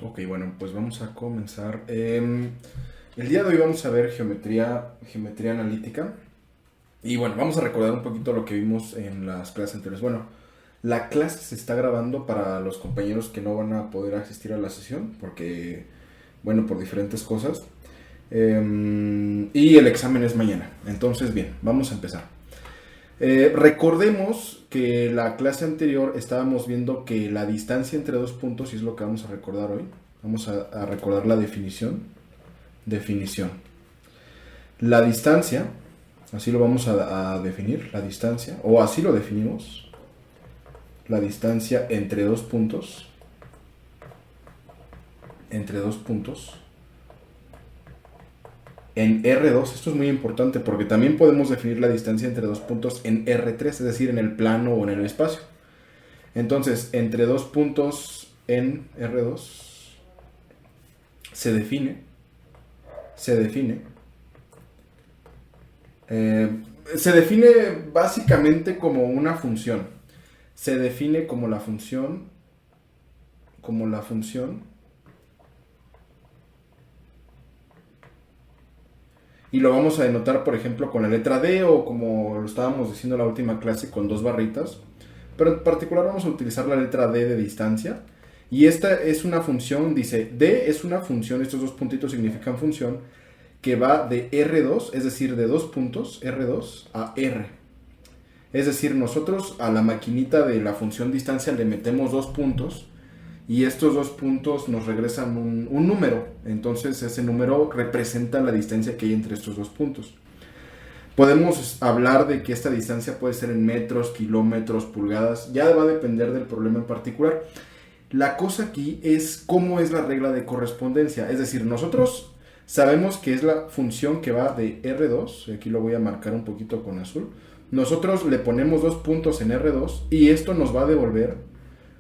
Ok, bueno, pues vamos a comenzar. El día de hoy vamos a ver geometría analítica. Y bueno, vamos a recordar un poquito lo que vimos en las clases anteriores. Bueno, la clase se está grabando para los compañeros que no van a poder asistir a la sesión, porque, bueno, por diferentes cosas. Y el examen es mañana. Entonces, bien, vamos a empezar. Recordemos que la clase anterior estábamos viendo que la distancia entre dos puntos, y es lo que vamos a recordar hoy, vamos a recordar la definición. Definición. La distancia, así lo vamos a definir, la distancia, o así lo definimos, la distancia entre dos puntos, en R2, esto es muy importante porque también podemos definir la distancia entre dos puntos en R3, es decir, en el plano o en el espacio. Entonces, entre dos puntos en R2 se define, se define, eh, se define básicamente como una función. Se define como la función, y lo vamos a denotar, por ejemplo, con la letra D o como lo estábamos diciendo en la última clase con dos barritas. Pero en particular vamos a utilizar la letra D de distancia. Y esta es una función, dice, D es una función, estos dos puntitos significan función, que va de R2, es decir, de dos puntos, R2, a R. Es decir, nosotros a la maquinita de la función distancia le metemos dos puntos y estos dos puntos nos regresan un número. Entonces ese número representa la distancia que hay entre estos dos puntos. Podemos hablar de que esta distancia puede ser en metros, kilómetros, pulgadas, ya va a depender del problema en particular. La cosa aquí es cómo es la regla de correspondencia, es decir, nosotros sabemos que es la función que va de R2, aquí lo voy a marcar un poquito con azul, nosotros le ponemos dos puntos en R2 y esto nos va a devolver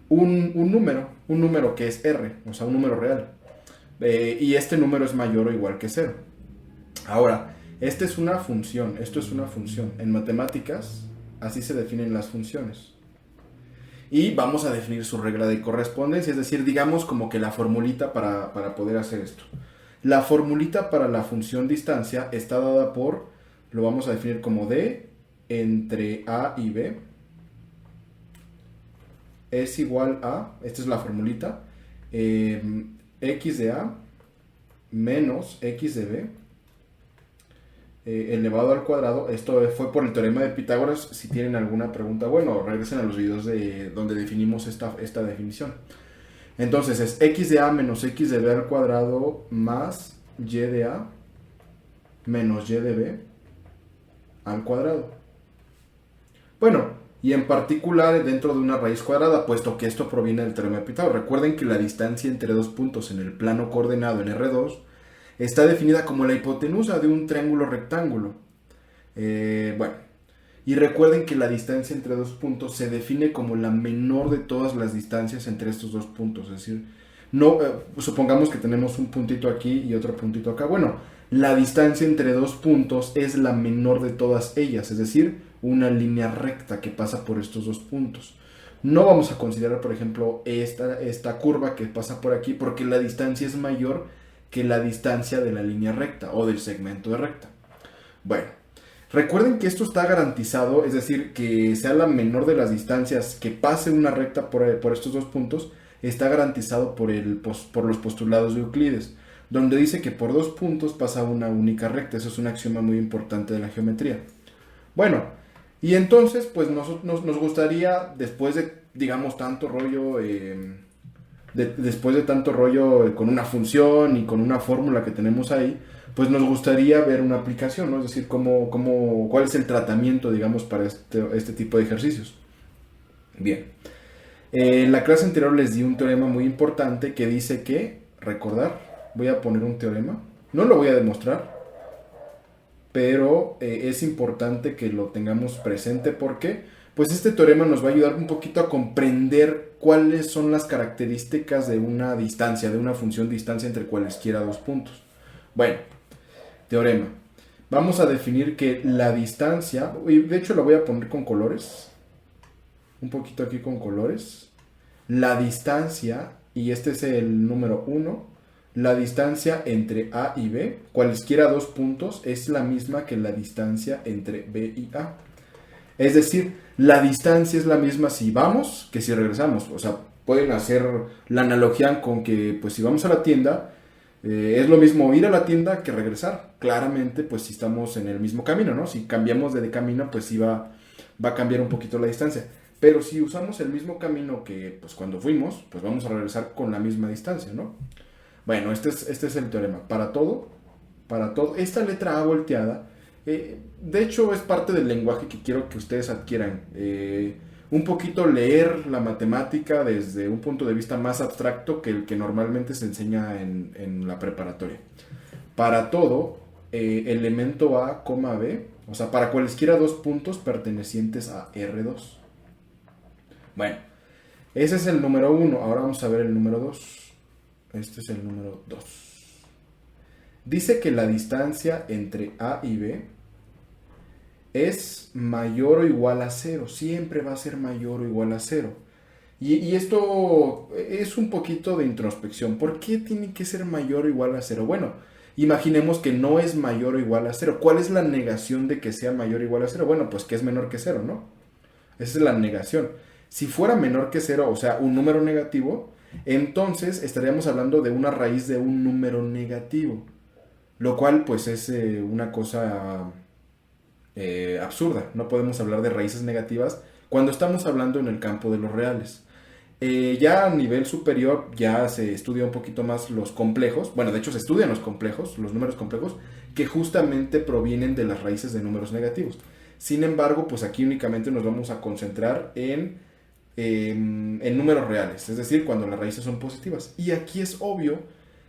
un número que es R, o sea, un número real. Y este número es mayor o igual que cero. Ahora, esta es una función, esto es una función. En matemáticas, así se definen las funciones. Y vamos a definir su regla de correspondencia, es decir, digamos como que la formulita para poder hacer esto. La formulita para la función distancia está dada por, lo vamos a definir como D entre A y B es igual a, esta es la formulita, x de A menos x de B elevado al cuadrado. Esto fue por el teorema de Pitágoras. Si tienen alguna pregunta, bueno, regresen a los videos de donde definimos esta definición. Entonces es x de A menos x de B al cuadrado más y de A menos y de B al cuadrado. Bueno, y en particular dentro de una raíz cuadrada, puesto que esto proviene del teorema de Pitágoras. Recuerden que la distancia entre dos puntos en el plano coordenado en R2 está definida como la hipotenusa de un triángulo rectángulo. Bueno, y recuerden que la distancia entre dos puntos se define como la menor de todas las distancias entre estos dos puntos. Es decir, no, supongamos que tenemos un puntito aquí y otro puntito acá. Bueno, la distancia entre dos puntos es la menor de todas ellas, es decir, una línea recta que pasa por estos dos puntos. No vamos a considerar, por ejemplo, esta curva que pasa por aquí porque la distancia es mayor que la distancia de la línea recta o del segmento de recta. Bueno, recuerden que esto está garantizado, es decir, que sea la menor de las distancias que pase una recta por estos dos puntos, está garantizado por los postulados de Euclides, donde dice que por dos puntos pasa una única recta. Eso es un axioma muy importante de la geometría. Bueno, y entonces pues nos gustaría, después de, digamos, tanto rollo, después de tanto rollo con una función y con una fórmula que tenemos ahí, pues nos gustaría ver una aplicación, ¿no? Es decir, cuál es el tratamiento, digamos, para este tipo de ejercicios. Bien. En la clase anterior les di un teorema muy importante que dice que, recordar, voy a poner un teorema, no lo voy a demostrar, pero es importante que lo tengamos presente porque pues este teorema nos va a ayudar un poquito a comprender cuáles son las características de una distancia, de una función distancia entre cualesquiera dos puntos. Bueno, teorema. Vamos a definir que la distancia, y de hecho lo voy a poner con colores, un poquito aquí con colores. La distancia y este es el número uno. La distancia entre A y B, cualesquiera dos puntos, es la misma que la distancia entre B y A. Es decir, la distancia es la misma si vamos que si regresamos. O sea, pueden hacer la analogía con que, pues si vamos a la tienda, es lo mismo ir a la tienda que regresar. Claramente, pues si estamos en el mismo camino, ¿no? Si cambiamos de camino, pues sí va a cambiar un poquito la distancia. Pero si usamos el mismo camino que pues cuando fuimos, pues vamos a regresar con la misma distancia, ¿no? Bueno, este es el teorema. Para todo, esta letra A volteada, de hecho es parte del lenguaje que quiero que ustedes adquieran. Un poquito leer la matemática desde un punto de vista más abstracto que el que normalmente se enseña en la preparatoria. Para todo, elemento A, B, o sea, para cualesquiera dos puntos pertenecientes a R2. Bueno, ese es el número 1. Ahora vamos a ver el número 2. Este es el número 2. Dice que la distancia entre A y B es mayor o igual a 0. Siempre va a ser mayor o igual a 0. Y esto es un poquito de introspección. ¿Por qué tiene que ser mayor o igual a 0? Bueno, imaginemos que no es mayor o igual a 0. ¿Cuál es la negación de que sea mayor o igual a 0? Bueno, pues que es menor que 0, ¿no? Esa es la negación. Si fuera menor que 0, o sea, un número negativo, entonces estaríamos hablando de una raíz de un número negativo. Lo cual, pues, es una cosa absurda. No podemos hablar de raíces negativas cuando estamos hablando en el campo de los reales. Ya a nivel superior ya se estudia un poquito más los complejos. Bueno, de hecho se estudian los complejos, los números complejos, que justamente provienen de las raíces de números negativos. Sin embargo, pues aquí únicamente nos vamos a concentrar en números reales, es decir, cuando las raíces son positivas. Y aquí es obvio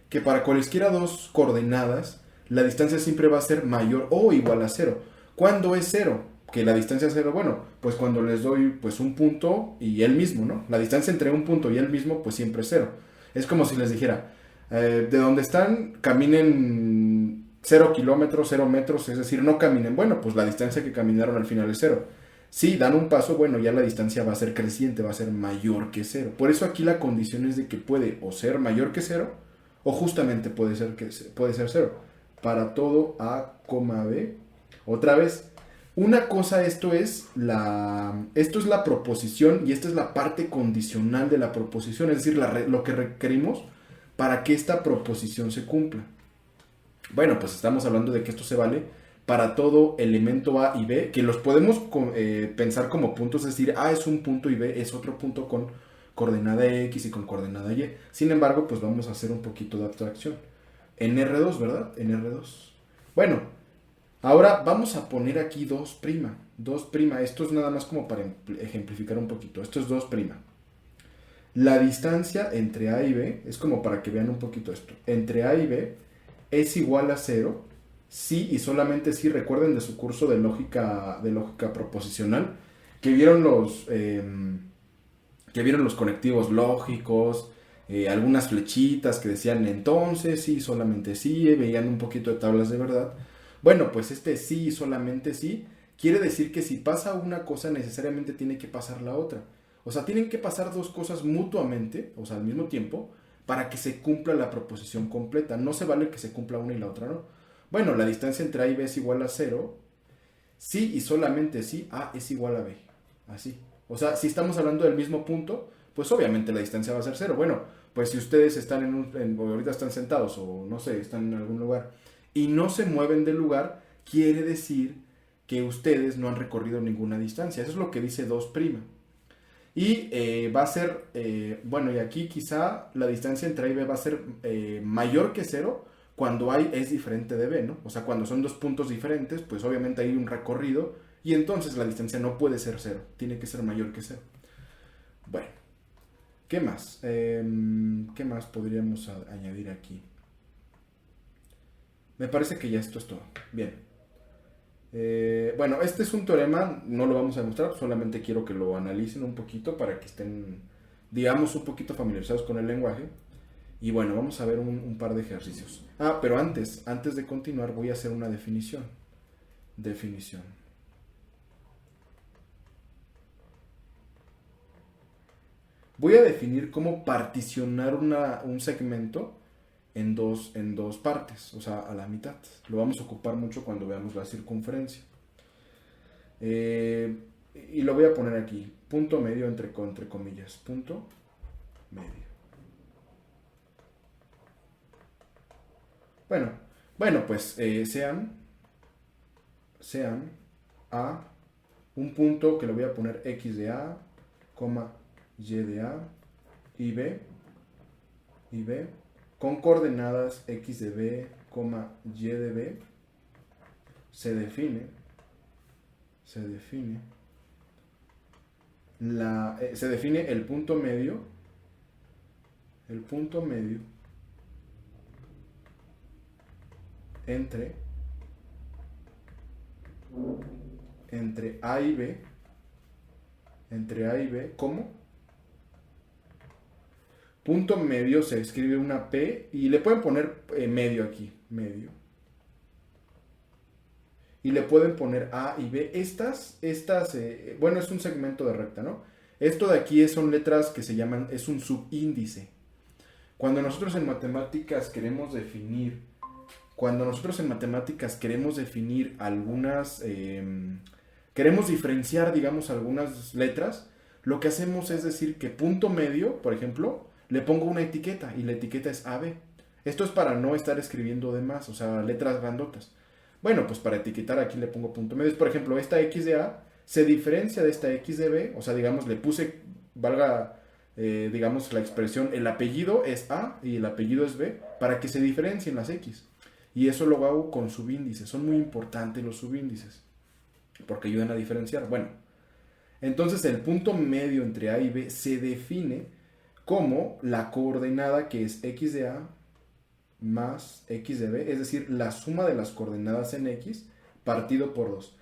que para cualesquiera dos coordenadas, la distancia siempre va a ser mayor o igual a 0. ¿Cuándo es 0? Que la distancia es 0, bueno, pues cuando les doy pues un punto y el mismo, ¿no? La distancia entre un punto y el mismo pues siempre es 0. Es como si les dijera, de donde están, caminen 0 kilómetros, 0 metros, es decir, no caminen. Bueno, pues la distancia que caminaron al final es 0. Si dan un paso, bueno, ya la distancia va a ser creciente, va a ser mayor que 0. Por eso aquí la condición es de que puede o ser mayor que 0 o justamente puede ser 0. Para todo A, B. Otra vez, una cosa, esto es la proposición y esta es la parte condicional de la proposición, es decir, lo que requerimos para que esta proposición se cumpla. Bueno, pues estamos hablando de que esto se vale para todo elemento A y B, que los podemos pensar como puntos, es decir, A es un punto y B es otro punto con coordenada X y con coordenada Y. Sin embargo, pues vamos a hacer un poquito de abstracción. En R2, ¿verdad? En R2. Bueno, ahora vamos a poner aquí 2'. 2', esto es nada más como para ejemplificar un poquito. Esto es 2'. La distancia entre A y B, es como para que vean un poquito esto. Entre A y B es igual a 0 si y solamente si, recuerden de su curso de lógica proposicional, que vieron los conectivos lógicos, algunas flechitas que decían entonces, sí, solamente sí, veían un poquito de tablas de verdad. Bueno, pues este sí y solamente sí quiere decir que si pasa una cosa necesariamente tiene que pasar la otra. O sea, tienen que pasar dos cosas mutuamente, o sea, al mismo tiempo, para que se cumpla la proposición completa. No se vale que se cumpla una y la otra no. Bueno, la distancia entre A y B es igual a 0. Sí y solamente sí, A es igual a B. Así. O sea, si estamos hablando del mismo punto, pues obviamente la distancia va a ser 0. Bueno, pues si ustedes están ahorita están sentados o no sé, están en algún lugar y no se mueven del lugar, quiere decir que ustedes no han recorrido ninguna distancia. Eso es lo que dice 2'. Y va a ser, bueno, y aquí quizá la distancia entre A y B va a ser mayor que 0 cuando A es diferente de B, ¿no? O sea, cuando son dos puntos diferentes, pues obviamente hay un recorrido y entonces la distancia no puede ser 0, tiene que ser mayor que 0. Bueno, ¿qué más? ¿Qué más podríamos añadir aquí? Me parece que ya esto es todo. Bien. Bueno, este es un teorema, no lo vamos a demostrar, solamente quiero que lo analicen un poquito para que estén, digamos, un poquito familiarizados con el lenguaje. Y bueno, vamos a ver un par de ejercicios. Pero antes de continuar voy a hacer una definición. Voy a definir cómo particionar un segmento en dos partes, o sea, a la mitad. Lo vamos a ocupar mucho cuando veamos la circunferencia. Eh, y lo voy a poner aquí, punto medio entre comillas, punto medio. Bueno, bueno, pues sean A un punto que le voy a poner X de A, coma, Y de A y B, con coordenadas X de B, coma, Y de B, se define el punto medio entre A y B, ¿cómo? Punto medio se escribe una P y le pueden poner medio aquí, medio. Y le pueden poner A y B. Bueno, es un segmento de recta, ¿no? Esto de aquí son letras que se llaman, es un subíndice. Cuando nosotros en matemáticas queremos definir algunas, queremos diferenciar, digamos, algunas letras, lo que hacemos es decir que punto medio, por ejemplo, le pongo una etiqueta y la etiqueta es AB. Esto es para no estar escribiendo de más, o sea, letras grandotas. Bueno, pues para etiquetar aquí le pongo punto medio. Por ejemplo, esta X de A se diferencia de esta X de B, o sea, digamos, le puse, digamos, la expresión, el apellido es A y el apellido es B, para que se diferencien las X. Y eso lo hago con subíndices. Son muy importantes los subíndices, porque ayudan a diferenciar. Bueno, entonces el punto medio entre A y B se define como la coordenada que es X de A más X de B, es decir, la suma de las coordenadas en X partido por 2.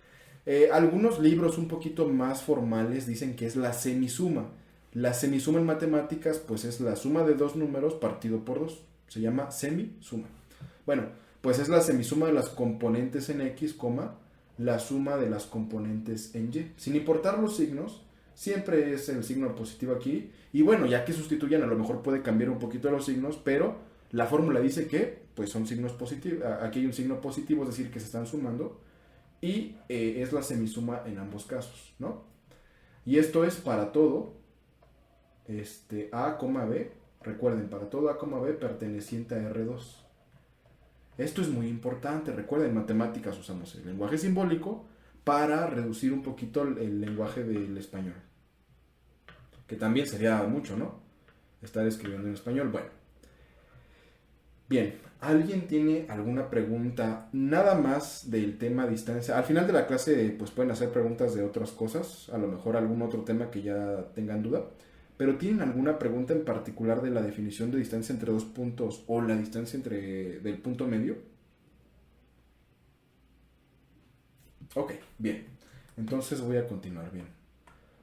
Algunos libros un poquito más formales dicen que es la semisuma. La semisuma en matemáticas pues es la suma de dos números partido por 2. Se llama semisuma. Bueno, pues es la semisuma de las componentes en X, la suma de las componentes en Y. Sin importar los signos, siempre es el signo positivo aquí. Y bueno, ya que sustituyan, a lo mejor puede cambiar un poquito los signos, pero la fórmula dice que pues son signos positivos. Aquí hay un signo positivo, es decir, que se están sumando. Y es la semisuma en ambos casos, ¿no? Y esto es para todo A, B. Recuerden, para todo A, B perteneciente a R2. Esto es muy importante. Recuerden, en matemáticas usamos el lenguaje simbólico para reducir un poquito el lenguaje del español. Que también sería mucho, ¿no? Estar escribiendo en español. Bueno. Bien, ¿alguien tiene alguna pregunta nada más del tema distancia? Al final de la clase pues pueden hacer preguntas de otras cosas, a lo mejor algún otro tema que ya tengan duda, pero ¿tienen alguna pregunta en particular de la definición de distancia entre dos puntos o la distancia del punto medio? Ok, bien, entonces voy a continuar bien.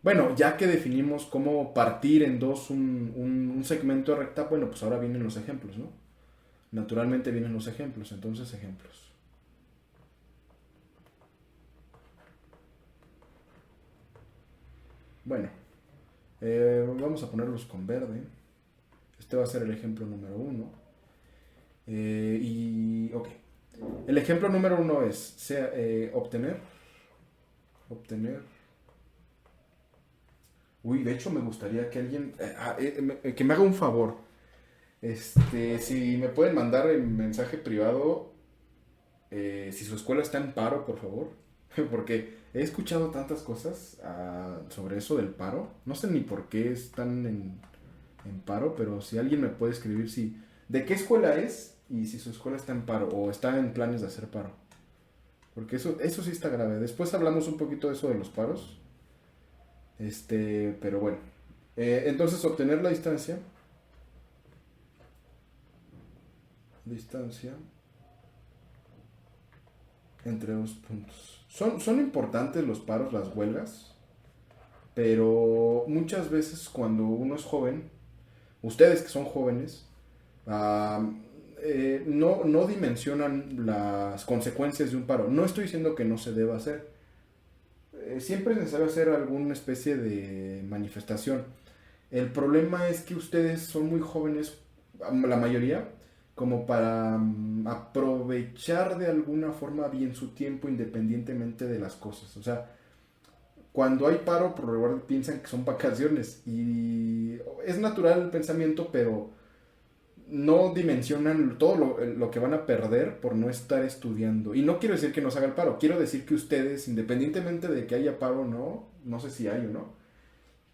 Bueno, ya que definimos cómo partir en dos un segmento de recta, bueno, pues ahora vienen los ejemplos, ¿no? Naturalmente vienen los ejemplos, entonces ejemplos. Bueno, vamos a ponerlos con verde. Este va a ser el ejemplo número 1. Ok. El ejemplo número 1 es obtener. Uy, de hecho me gustaría que alguien, que me haga un favor. Si me pueden mandar en mensaje privado si su escuela está en paro, por favor. Porque he escuchado tantas cosas sobre eso del paro. No sé ni por qué están en paro, pero si alguien me puede escribir de qué escuela es y si su escuela está en paro o está en planes de hacer paro. Porque eso sí está grave. Después hablamos un poquito de eso de los paros. Pero bueno. Entonces obtener la distancia entre dos puntos. Son importantes los paros, las huelgas, pero muchas veces cuando uno es joven, ustedes que son jóvenes, no dimensionan las consecuencias de un paro. No estoy diciendo que no se deba hacer. Siempre es necesario hacer alguna especie de manifestación. El problema es que ustedes son muy jóvenes, la mayoría, como para aprovechar de alguna forma bien su tiempo independientemente de las cosas. O sea, cuando hay paro, por lo regular piensan que son vacaciones y es natural el pensamiento, pero no dimensionan todo lo que van a perder por no estar estudiando. Y no quiero decir que no se haga el paro, quiero decir que ustedes, independientemente de que haya paro o no, no sé si hay o no,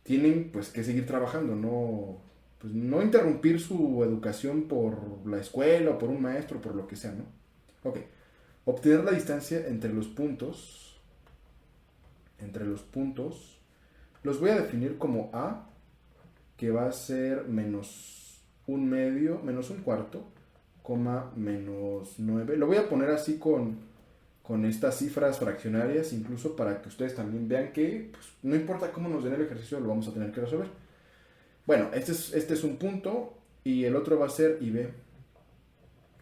tienen pues que seguir trabajando, no, pues, no interrumpir su educación por la escuela o por un maestro, por lo que sea, ¿no? Ok, obtener la distancia entre los puntos, los voy a definir como A, que va a ser menos un medio, menos un cuarto, coma menos 9. Lo voy a poner así con estas cifras fraccionarias, incluso para que ustedes también vean que pues, no importa cómo nos den el ejercicio, lo vamos a tener que resolver. Bueno, este es un punto y el otro va a ser IB,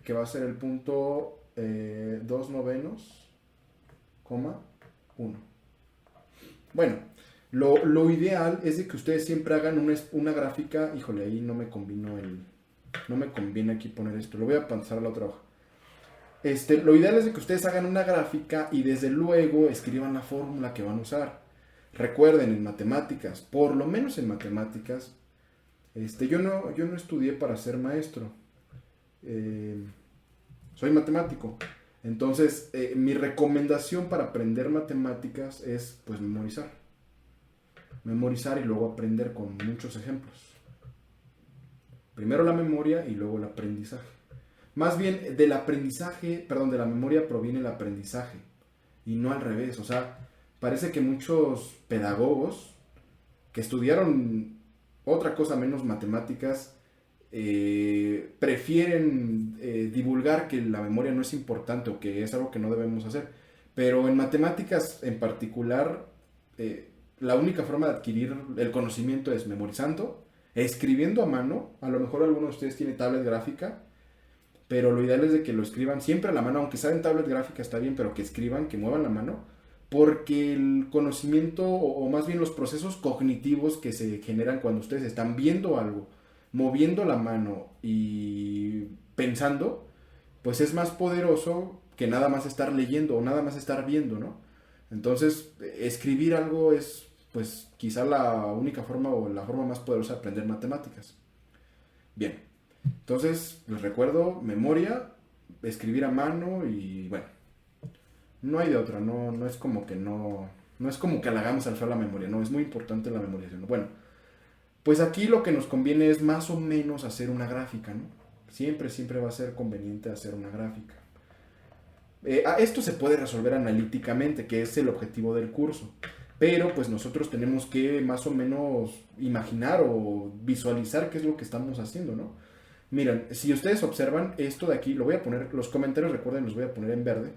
que va a ser el punto 2 novenos, coma 1. Bueno, lo ideal es de que ustedes siempre hagan una gráfica. Híjole, ahí no me conviene aquí poner esto. Lo voy a pasar a la otra hoja. Lo ideal es de que ustedes hagan una gráfica y desde luego escriban la fórmula que van a usar. Recuerden, en matemáticas, por lo menos en matemáticas, yo no estudié para ser maestro. Soy matemático. Entonces, mi recomendación para aprender matemáticas es pues memorizar. Memorizar y luego aprender con muchos ejemplos. Primero la memoria y luego el aprendizaje. Más bien, de la memoria proviene el aprendizaje y no al revés. O sea, parece que muchos pedagogos que estudiaron otra cosa menos matemáticas prefieren divulgar que la memoria no es importante o que es algo que no debemos hacer. Pero en matemáticas en particular, la única forma de adquirir el conocimiento es memorizando, escribiendo a mano. A lo mejor alguno de ustedes tiene tablet gráfica, pero lo ideal es de que lo escriban siempre a la mano, aunque sea en tablet gráfica está bien, pero que escriban, que muevan la mano, porque el conocimiento o más bien los procesos cognitivos que se generan cuando ustedes están viendo algo, moviendo la mano y pensando, pues es más poderoso que nada más estar leyendo o nada más estar viendo, ¿no? Entonces, escribir algo es, pues, quizá la única forma o la forma más poderosa de aprender matemáticas. Bien, entonces, les recuerdo, memoria, escribir a mano y, bueno, no hay de otra, no es como que no es como que halagamos al feo la memoria, no, es muy importante la memorización. Bueno, pues aquí lo que nos conviene es más o menos hacer una gráfica, ¿no? Siempre va a ser conveniente hacer una gráfica. Esto se puede resolver analíticamente, que es el objetivo del curso. Pero pues nosotros tenemos que más o menos imaginar o visualizar qué es lo que estamos haciendo, ¿no? Miren, si ustedes observan esto de aquí, lo voy a poner, los comentarios recuerden, los voy a poner en verde.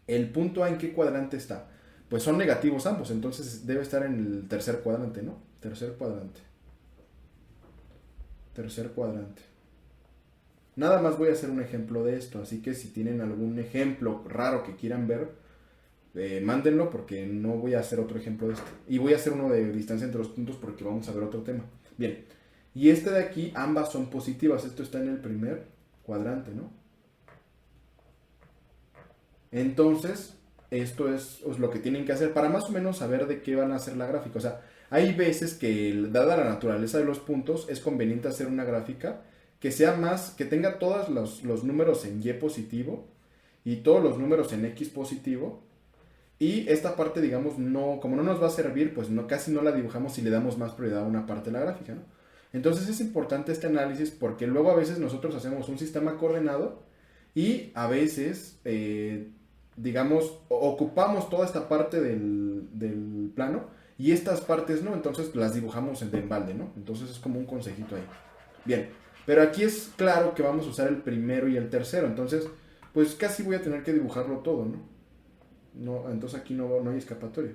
El punto A, ¿en qué cuadrante está? Pues son negativos ambos, entonces debe estar en el tercer cuadrante, ¿no? Tercer cuadrante. Nada más voy a hacer un ejemplo de esto, así que si tienen algún ejemplo raro que quieran ver, mándenlo porque no voy a hacer otro ejemplo de este. Y voy a hacer uno de distancia entre los puntos porque vamos a ver otro tema. Bien, y este de aquí, ambas son positivas, esto está en el primer cuadrante, ¿no? Entonces, esto es lo que tienen que hacer para más o menos saber de qué van a hacer la gráfica. O sea, hay veces que, dada la naturaleza de los puntos, es conveniente hacer una gráfica que sea más, que tenga todos los números en Y positivo y todos los números en X positivo. Y esta parte, digamos, no, como no nos va a servir, pues no, casi no la dibujamos y le damos más prioridad a una parte de la gráfica, ¿no? Entonces es importante este análisis porque luego a veces nosotros hacemos un sistema coordenado y a veces, digamos, ocupamos toda esta parte del plano y estas partes no, entonces las dibujamos en balde, ¿no? Entonces es como un consejito ahí. Bien, pero aquí es claro que vamos a usar el primero y el tercero, entonces pues casi voy a tener que dibujarlo todo, ¿no? No, entonces aquí no hay escapatoria.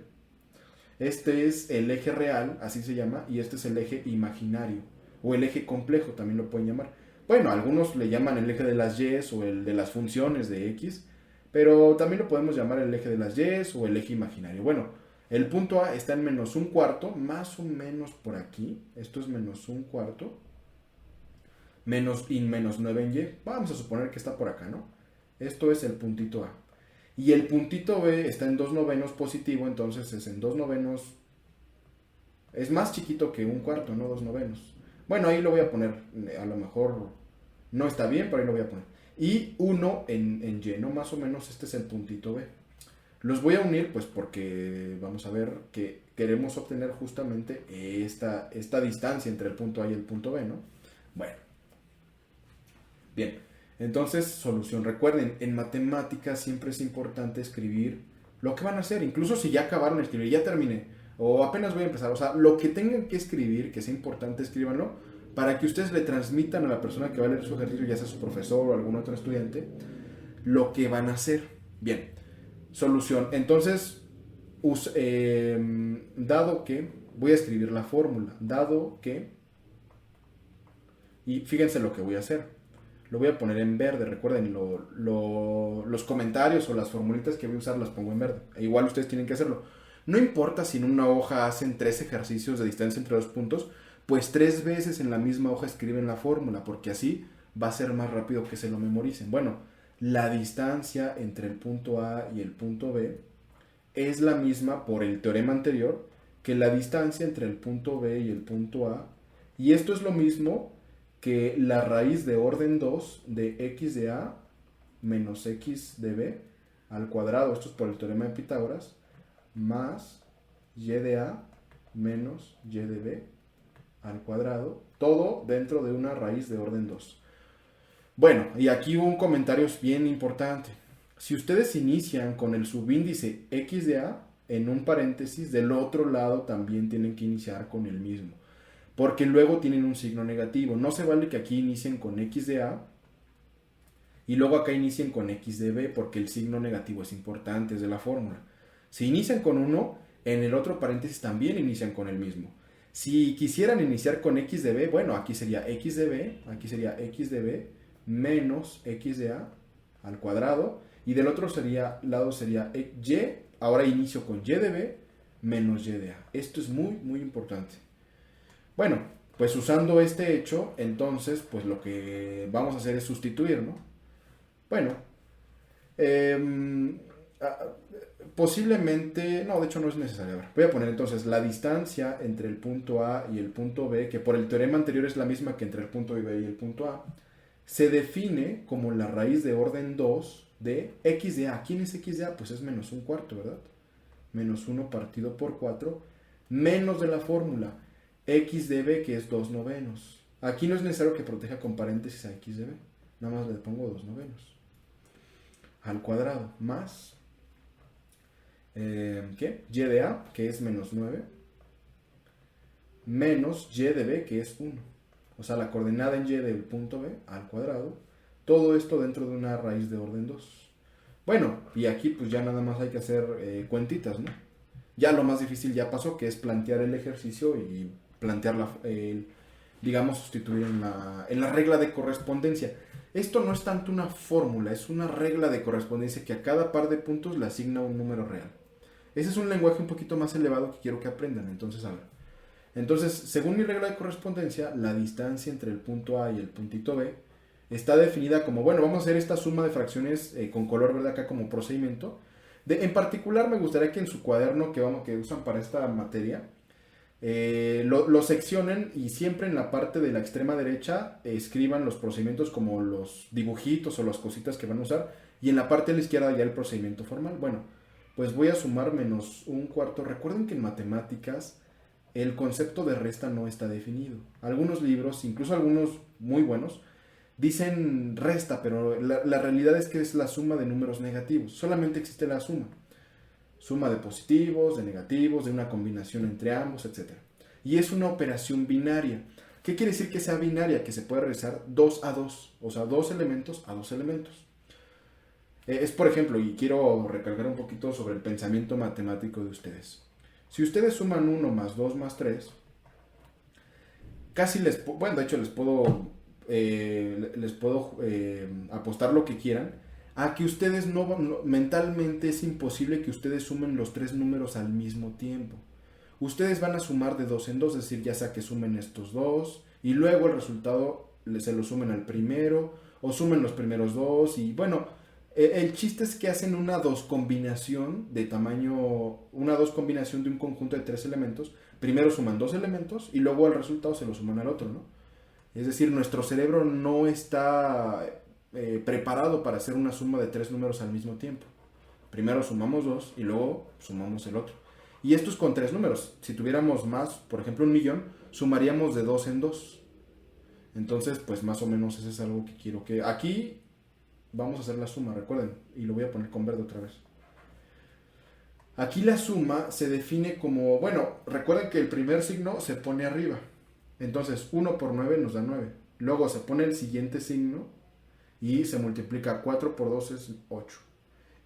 Este es el eje real, así se llama, y este es el eje imaginario, o el eje complejo también lo pueden llamar. Bueno, algunos le llaman el eje de las y o el de las funciones de x, pero también lo podemos llamar el eje de las y o el eje imaginario. Bueno, El punto A está en menos un cuarto, más o menos por aquí. Esto es menos un cuarto. Menos 9 en Y. Vamos a suponer que está por acá, ¿no? Esto es el puntito A. Y el puntito B está en 2 novenos positivo, entonces es en 2 novenos. Es más chiquito que un cuarto, no 2 novenos. Bueno, ahí lo voy a poner. A lo mejor no está bien, pero ahí lo voy a poner. Y 1 en Y, ¿no? Más o menos este es el puntito B. Los voy a unir pues porque vamos a ver que queremos obtener justamente esta distancia entre el punto A y el punto B, ¿no? Bueno, bien. Entonces, solución. Recuerden, en matemáticas siempre es importante escribir lo que van a hacer. Incluso si ya acabaron de escribir, ya terminé, o apenas voy a empezar. O sea, lo que tengan que escribir, que sea importante, escríbanlo, para que ustedes le transmitan a la persona que va a leer su ejercicio, ya sea su profesor o algún otro estudiante, lo que van a hacer. Bien, solución. Entonces, dado que, voy a escribir la fórmula, dado que, y fíjense lo que voy a hacer. Lo voy a poner en verde, recuerden, los comentarios o las formulitas que voy a usar las pongo en verde. E igual ustedes tienen que hacerlo. No importa si en una hoja hacen 3 ejercicios de distancia entre dos puntos, pues 3 veces en la misma hoja escriben la fórmula, porque así va a ser más rápido que se lo memoricen. Bueno, la distancia entre el punto A y el punto B es la misma por el teorema anterior que la distancia entre el punto B y el punto A. Y esto es lo mismo que la raíz de orden 2 de x de A menos x de B al cuadrado, esto es por el teorema de Pitágoras, más y de A menos y de B al cuadrado, todo dentro de una raíz de orden 2. Bueno, y aquí un comentario bien importante. Si ustedes inician con el subíndice x de A en un paréntesis, del otro lado también tienen que iniciar con el mismo, porque luego tienen un signo negativo. No se vale que aquí inicien con x de A y luego acá inicien con x de B, porque el signo negativo es importante, es de la fórmula. Si inician con uno, en el otro paréntesis también inician con el mismo. Si quisieran iniciar con x de B, bueno, aquí sería x de B, aquí sería x de B menos x de A al cuadrado, y del otro lado sería y, ahora inicio con y de B menos y de A. Esto es muy, muy importante. Bueno, pues usando este hecho, entonces, pues lo que vamos a hacer es sustituir, ¿no? Bueno, eh, posiblemente, no, de hecho no es necesario. A ver, voy a poner entonces la distancia entre el punto A y el punto B, que por el teorema anterior es la misma que entre el punto B y el punto A, se define como la raíz de orden 2 de x de A. ¿Quién es x de A? Pues es menos un cuarto, ¿verdad? Menos 1 partido por 4, menos de la fórmula x de B, que es 2 novenos. Aquí no es necesario que proteja con paréntesis a x de B, nada más le pongo 2 novenos al cuadrado, más ¿qué? Y de A, que es menos 9, menos y de B, que es 1. O sea, la coordenada en y del punto B al cuadrado. Todo esto dentro de una raíz de orden 2. Bueno, y aquí pues ya nada más hay que hacer cuentitas, ¿no? Ya lo más difícil ya pasó, que es plantear el ejercicio y plantear digamos, sustituir en la regla de correspondencia. Esto no es tanto una fórmula, es una regla de correspondencia que a cada par de puntos le asigna un número real. Ese es un lenguaje un poquito más elevado que quiero que aprendan, entonces a ver. Entonces, según mi regla de correspondencia, la distancia entre el punto A y el puntito B está definida como, bueno, vamos a hacer esta suma de fracciones con color verde acá como procedimiento. En particular, me gustaría que en su cuaderno que usan para esta materia, lo seccionen y siempre en la parte de la extrema derecha escriban los procedimientos como los dibujitos o las cositas que van a usar, y en la parte de la izquierda ya el procedimiento formal. Bueno, pues voy a sumar menos un cuarto. Recuerden que en matemáticas el concepto de resta no está definido. Algunos libros, incluso algunos muy buenos, dicen resta, pero la realidad es que es la suma de números negativos. Solamente existe la suma. Suma de positivos, de negativos, de una combinación entre ambos, etc. Y es una operación binaria. ¿Qué quiere decir que sea binaria? Que se puede realizar 2 a 2, o sea, 2 elementos a 2 elementos. Es por ejemplo, y quiero recalcar un poquito sobre el pensamiento matemático de ustedes. Si ustedes suman 1 más 2 más 3, casi bueno, de hecho les puedo apostar lo que quieran a que ustedes mentalmente es imposible que ustedes sumen los tres números al mismo tiempo. Ustedes van a sumar de dos en dos, es decir, ya sea que sumen estos dos y luego el resultado se lo sumen al primero o sumen los primeros dos y bueno, el chiste es que hacen una dos combinación de tamaño, una dos combinación de un conjunto de tres elementos. Primero suman dos elementos y luego el resultado se lo suman al otro, ¿no? Es decir, nuestro cerebro no está preparado para hacer una suma de tres números al mismo tiempo. Primero sumamos dos y luego sumamos el otro. Y esto es con tres números. Si tuviéramos más, por ejemplo 1,000,000, sumaríamos de dos en dos. Entonces, pues más o menos eso es algo que quiero que... Aquí vamos a hacer la suma, recuerden. Y lo voy a poner con verde otra vez. Aquí la suma se define como... Bueno, recuerden que el primer signo se pone arriba. Entonces, 1 por 9 nos da 9. Luego se pone el siguiente signo y se multiplica. 4 por 2 es 8.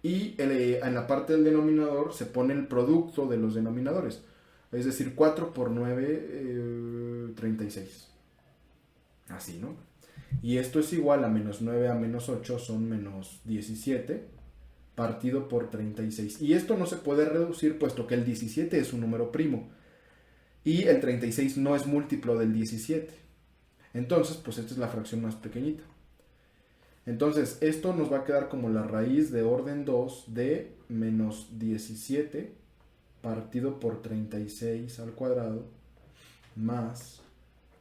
Y en la parte del denominador se pone el producto de los denominadores. Es decir, 4 por 9, 36. Así, ¿no? Y esto es igual a menos 9 a menos 8 son menos 17 partido por 36. Y esto no se puede reducir puesto que el 17 es un número primo. Y el 36 no es múltiplo del 17. Entonces, pues esta es la fracción más pequeñita. Entonces, esto nos va a quedar como la raíz de orden 2 de menos 17 partido por 36 al cuadrado más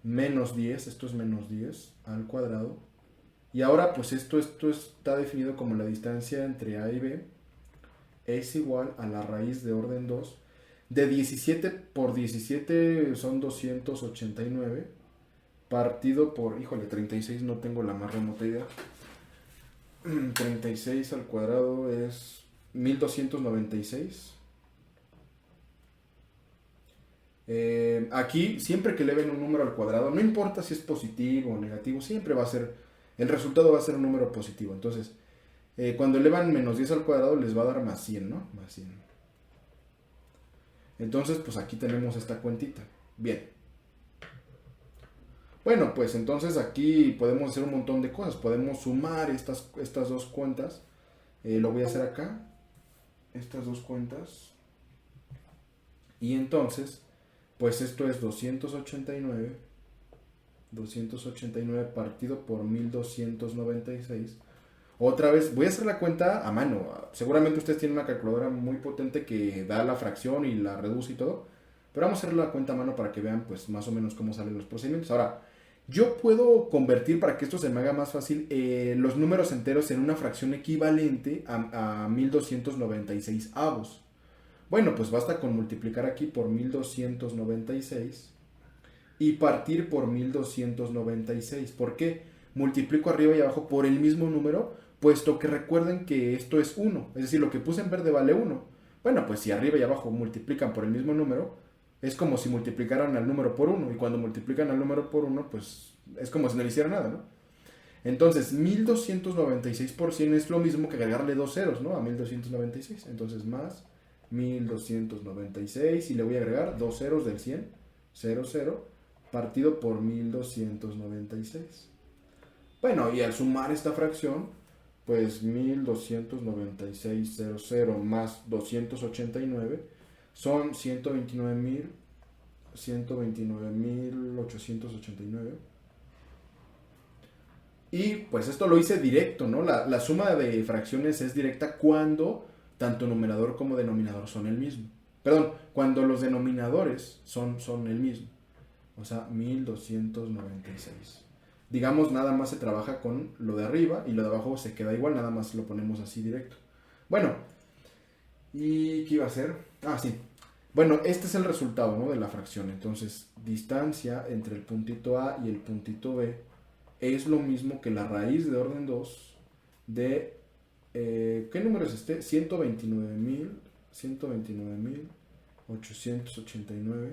menos 10, esto es menos 10 al cuadrado. Y ahora pues esto está definido como la distancia entre A y B es igual a la raíz de orden 2 de 17 por 17 son 289 partido por, híjole, 36 no tengo la más remota idea. 36 al cuadrado es 1296. Aquí, siempre que eleven un número al cuadrado, no importa si es positivo o negativo, siempre va a ser, el resultado va a ser un número positivo. Entonces, cuando elevan menos 10 al cuadrado, les va a dar más 100, ¿no? Más 100. Entonces, pues aquí tenemos esta cuentita. Bien. Bueno, pues entonces aquí podemos hacer un montón de cosas. Podemos sumar estas dos cuentas. Lo voy a hacer acá. Estas dos cuentas. Y entonces, pues esto es 289 partido por 1296. Otra vez, voy a hacer la cuenta a mano. Seguramente ustedes tienen una calculadora muy potente que da la fracción y la reduce y todo. Pero vamos a hacer la cuenta a mano para que vean pues más o menos cómo salen los procedimientos. Ahora, yo puedo convertir, para que esto se me haga más fácil, los números enteros en una fracción equivalente a 1296 avos. Bueno, pues basta con multiplicar aquí por 1296 y partir por 1296. ¿Por qué? Multiplico arriba y abajo por el mismo número, puesto que recuerden que esto es 1. Es decir, lo que puse en verde vale 1. Bueno, pues si arriba y abajo multiplican por el mismo número, es como si multiplicaran al número por 1. Y cuando multiplican al número por 1, pues es como si no le hiciera nada, ¿no? Entonces, 1296 por 100 es lo mismo que agregarle dos ceros, ¿no? A 1296. Entonces, más 1296 y le voy a agregar dos ceros del 100, 0, 0, partido por 1296. Bueno, y al sumar esta fracción, pues 1296, 0, 0 más 289 son 129.889. Y pues esto lo hice directo, ¿no? La suma de fracciones es directa cuando tanto numerador como denominador son el mismo. Perdón, cuando los denominadores son el mismo. O sea, 1296. Digamos, nada más se trabaja con lo de arriba y lo de abajo se queda igual, nada más lo ponemos así directo. Bueno, ¿y qué iba a hacer? Ah, sí. Bueno, este es el resultado, ¿no?, de la fracción. Entonces, distancia entre el puntito A y el puntito B es lo mismo que la raíz de orden 2 de... ¿qué número es este? 129.889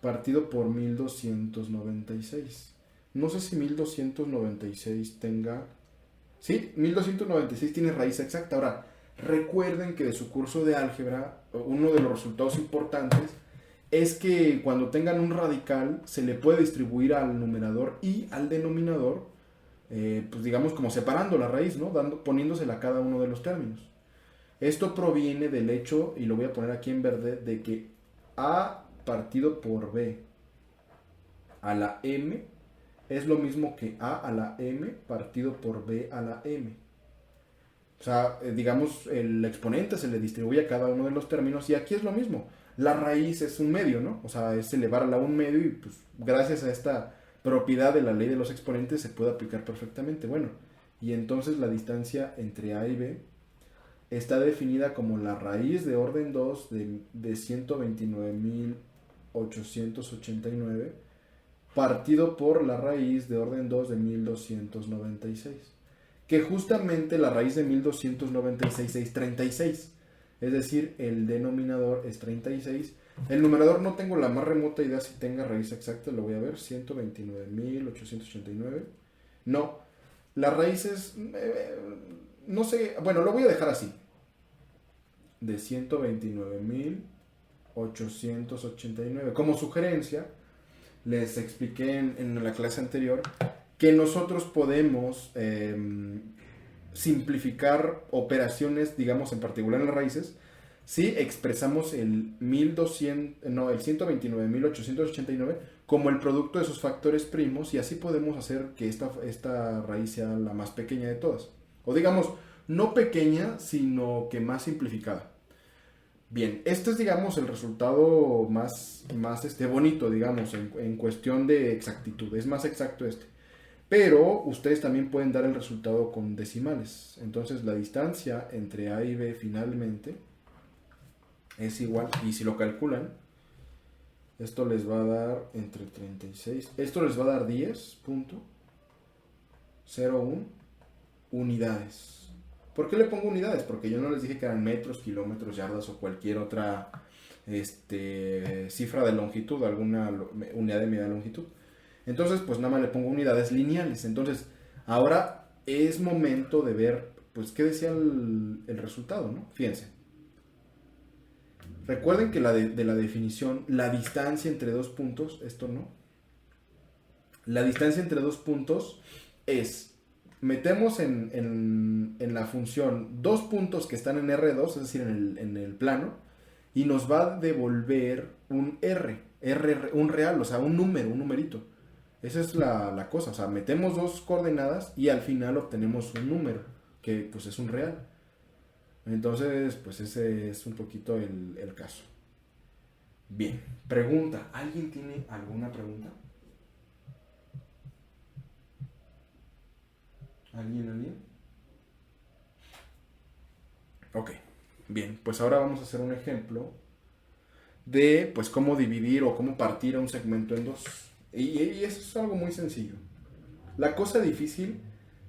partido por 1296. No sé si 1296 tenga... Sí, 1296 tiene raíz exacta. Ahora, recuerden que de su curso de álgebra, uno de los resultados importantes es que cuando tengan un radical se le puede distribuir al numerador y al denominador pues digamos como separando la raíz, ¿no? Poniéndosela a cada uno de los términos. Esto proviene del hecho, y lo voy a poner aquí en verde, de que A partido por B a la M es lo mismo que A a la M partido por B a la M. O sea, digamos, el exponente se le distribuye a cada uno de los términos y aquí es lo mismo. La raíz es un medio, ¿no? O sea, es elevarla a un medio y pues gracias a esta propiedad de la ley de los exponentes se puede aplicar perfectamente. Bueno, y entonces la distancia entre A y B está definida como la raíz de orden 2 de 129.889 partido por la raíz de orden 2 de 1296. Que justamente la raíz de 1296 es 36. Es decir, el denominador es 36. El numerador no tengo la más remota idea si tenga raíz exacta, lo voy a ver. 129.889. No, la raíz es... no sé, bueno, lo voy a dejar así. De 129.889. Como sugerencia, les expliqué en la clase anterior que nosotros podemos simplificar operaciones, digamos en particular en las raíces, si expresamos el 129.889 como el producto de sus factores primos y así podemos hacer que esta raíz sea la más pequeña de todas. O digamos, no pequeña, sino que más simplificada. Bien, este es, digamos, el resultado más bonito, digamos, en cuestión de exactitud. Es más exacto este. Pero ustedes también pueden dar el resultado con decimales. Entonces la distancia entre A y B finalmente es igual, y si lo calculan, esto les va a dar entre 36, esto les va a dar 10.01 unidades. ¿Por qué le pongo unidades? Porque yo no les dije que eran metros, kilómetros, yardas o cualquier otra cifra de longitud, alguna unidad de media longitud. Entonces, pues nada más le pongo unidades lineales. Entonces, ahora es momento de ver, pues, qué decía el resultado, ¿no? Fíjense. Recuerden que de la definición, la distancia entre dos puntos, esto no. La distancia entre dos puntos es, metemos en la función dos puntos que están en R2, es decir, en el plano, y nos va a devolver un un real, o sea, un número, un numerito. Esa es la cosa, o sea, metemos dos coordenadas y al final obtenemos un número, que pues es un real. Entonces, pues ese es un poquito el caso. Bien, pregunta. ¿Alguien tiene alguna pregunta? ¿Alguien? Ok, bien, pues ahora vamos a hacer un ejemplo de pues cómo dividir o cómo partir a un segmento en dos. Y eso es algo muy sencillo. La cosa difícil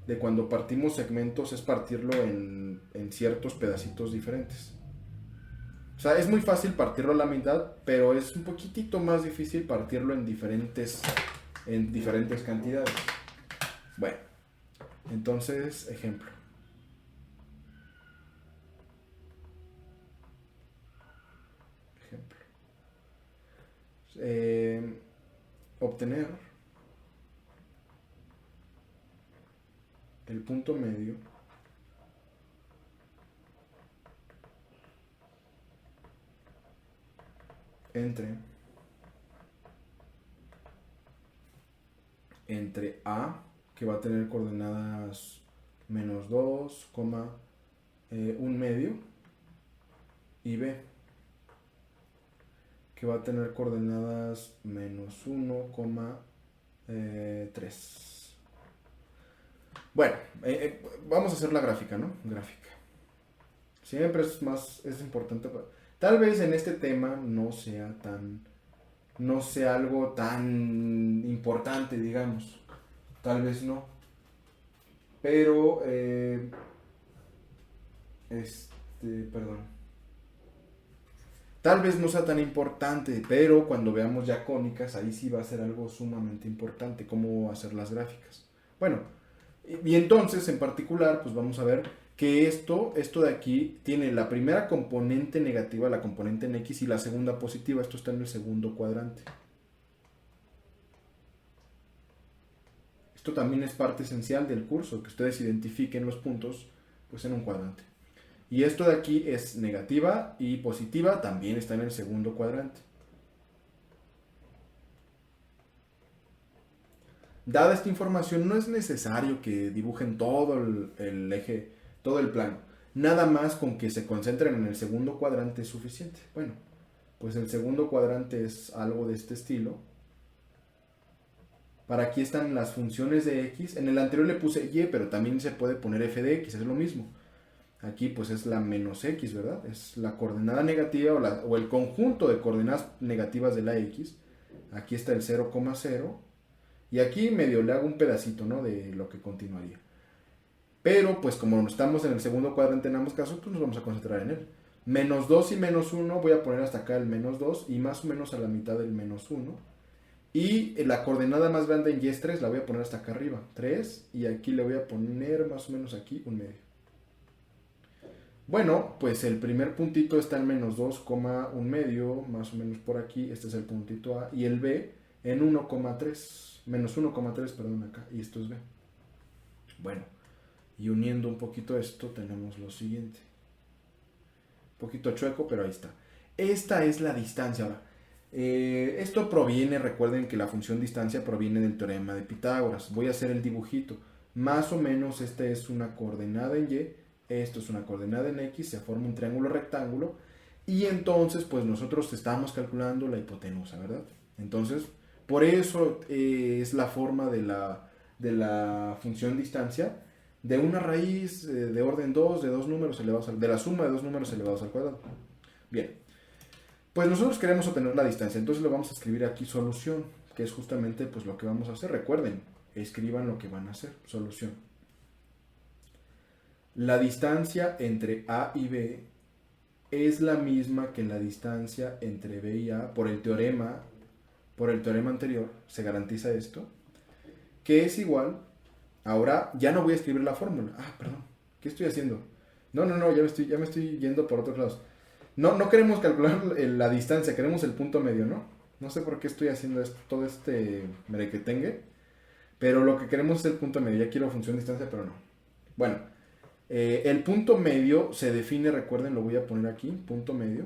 de cuando partimos segmentos es partirlo en ciertos pedacitos diferentes. O sea, es muy fácil partirlo a la mitad, pero es un poquitito más difícil partirlo en diferentes cantidades. Bueno, entonces, ejemplo. Obtener el punto medio entre A, que va a tener coordenadas menos 2, un medio, y B, que va a tener coordenadas menos 1, 3. Bueno, vamos a hacer la gráfica, ¿no? Gráfica. Siempre es importante. Tal vez en este tema no sea algo tan importante, digamos. Tal vez no. Pero, perdón. Tal vez no sea tan importante, pero cuando veamos ya cónicas, ahí sí va a ser algo sumamente importante, cómo hacer las gráficas. Bueno, y entonces en particular, pues vamos a ver que esto de aquí tiene la primera componente negativa, la componente en X, y la segunda positiva. Esto está en el segundo cuadrante. Esto también es parte esencial del curso, que ustedes identifiquen los puntos pues en un cuadrante. Y esto de aquí es negativa y positiva, también está en el segundo cuadrante. Dada esta información, no es necesario que dibujen todo el eje, todo el plano. Nada más con que se concentren en el segundo cuadrante es suficiente. Bueno, pues el segundo cuadrante es algo de este estilo. Para aquí están las funciones de x. En el anterior le puse y, pero también se puede poner f de x, es lo mismo. Aquí pues es la menos x, ¿verdad? Es la coordenada negativa o el conjunto de coordenadas negativas de la x. Aquí está el 0,0. Y aquí medio le hago un pedacito, ¿no? De lo que continuaría. Pero pues como estamos en el segundo cuadrante en ambos casos, pues nos vamos a concentrar en él. Menos 2 y menos 1, voy a poner hasta acá el menos 2 y más o menos a la mitad del menos 1. Y la coordenada más grande en y es 3, la voy a poner hasta acá arriba, 3. Y aquí le voy a poner más o menos aquí un medio. Bueno, pues el primer puntito está en menos 2, un medio, más o menos por aquí. Este es el puntito A. Y el B en 1,3. Menos 1,3, perdón, acá. Y esto es B. Bueno, y uniendo un poquito esto, tenemos lo siguiente. Un poquito chueco, pero ahí está. Esta es la distancia. Ahora, esto proviene, recuerden que la función distancia proviene del teorema de Pitágoras. Voy a hacer el dibujito. Más o menos esta es una coordenada en Y, esto es una coordenada en X, se forma un triángulo rectángulo. Y entonces, pues nosotros estamos calculando la hipotenusa, ¿verdad? Entonces, por eso es la forma de la función distancia de una raíz de orden 2, de dos números elevados de la suma de dos números elevados al cuadrado. Bien, pues nosotros queremos obtener la distancia, entonces le vamos a escribir aquí solución, que es justamente pues lo que vamos a hacer. Recuerden, escriban lo que van a hacer, solución. La distancia entre A y B es la misma que la distancia entre B y A por el teorema anterior, se garantiza esto, que es igual. Ahora ya no voy a escribir la fórmula. Perdón, ¿qué estoy haciendo? No, ya me estoy yendo por otros lados. No queremos calcular la distancia, queremos el punto medio, ¿no? No sé por qué estoy haciendo esto, todo este merequetengue, pero lo que queremos es el punto medio. Ya quiero función distancia, pero no. Bueno, el punto medio se define, recuerden, lo voy a poner aquí, punto medio.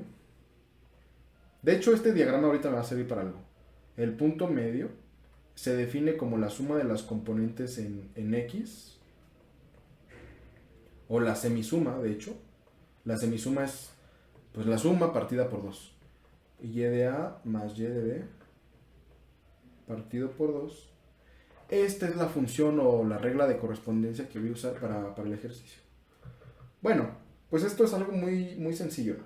De hecho, este diagrama ahorita me va a servir para algo. El punto medio se define como la suma de las componentes en X, o la semisuma, de hecho. La semisuma es pues la suma partida por 2. Y de A más Y de B partido por 2. Esta es la función o la regla de correspondencia que voy a usar para el ejercicio. Bueno, pues esto es algo muy, muy sencillo.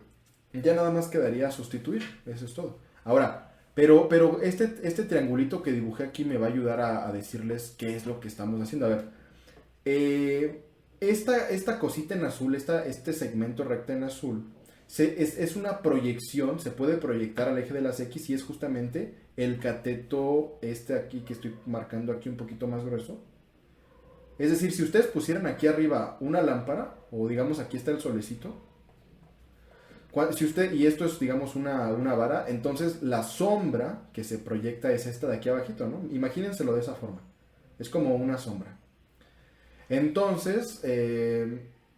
Ya nada más quedaría sustituir, eso es todo. Ahora, pero este triangulito que dibujé aquí me va a ayudar a decirles qué es lo que estamos haciendo. A ver, esta cosita en azul, este segmento recto en azul, es una proyección, se puede proyectar al eje de las X y es justamente el cateto este aquí que estoy marcando aquí un poquito más grueso. Es decir, si ustedes pusieran aquí arriba una lámpara, o digamos aquí está el solecito, y esto es digamos una vara, entonces la sombra que se proyecta es esta de aquí abajito, ¿no? Imagínenselo de esa forma, es como una sombra. Entonces,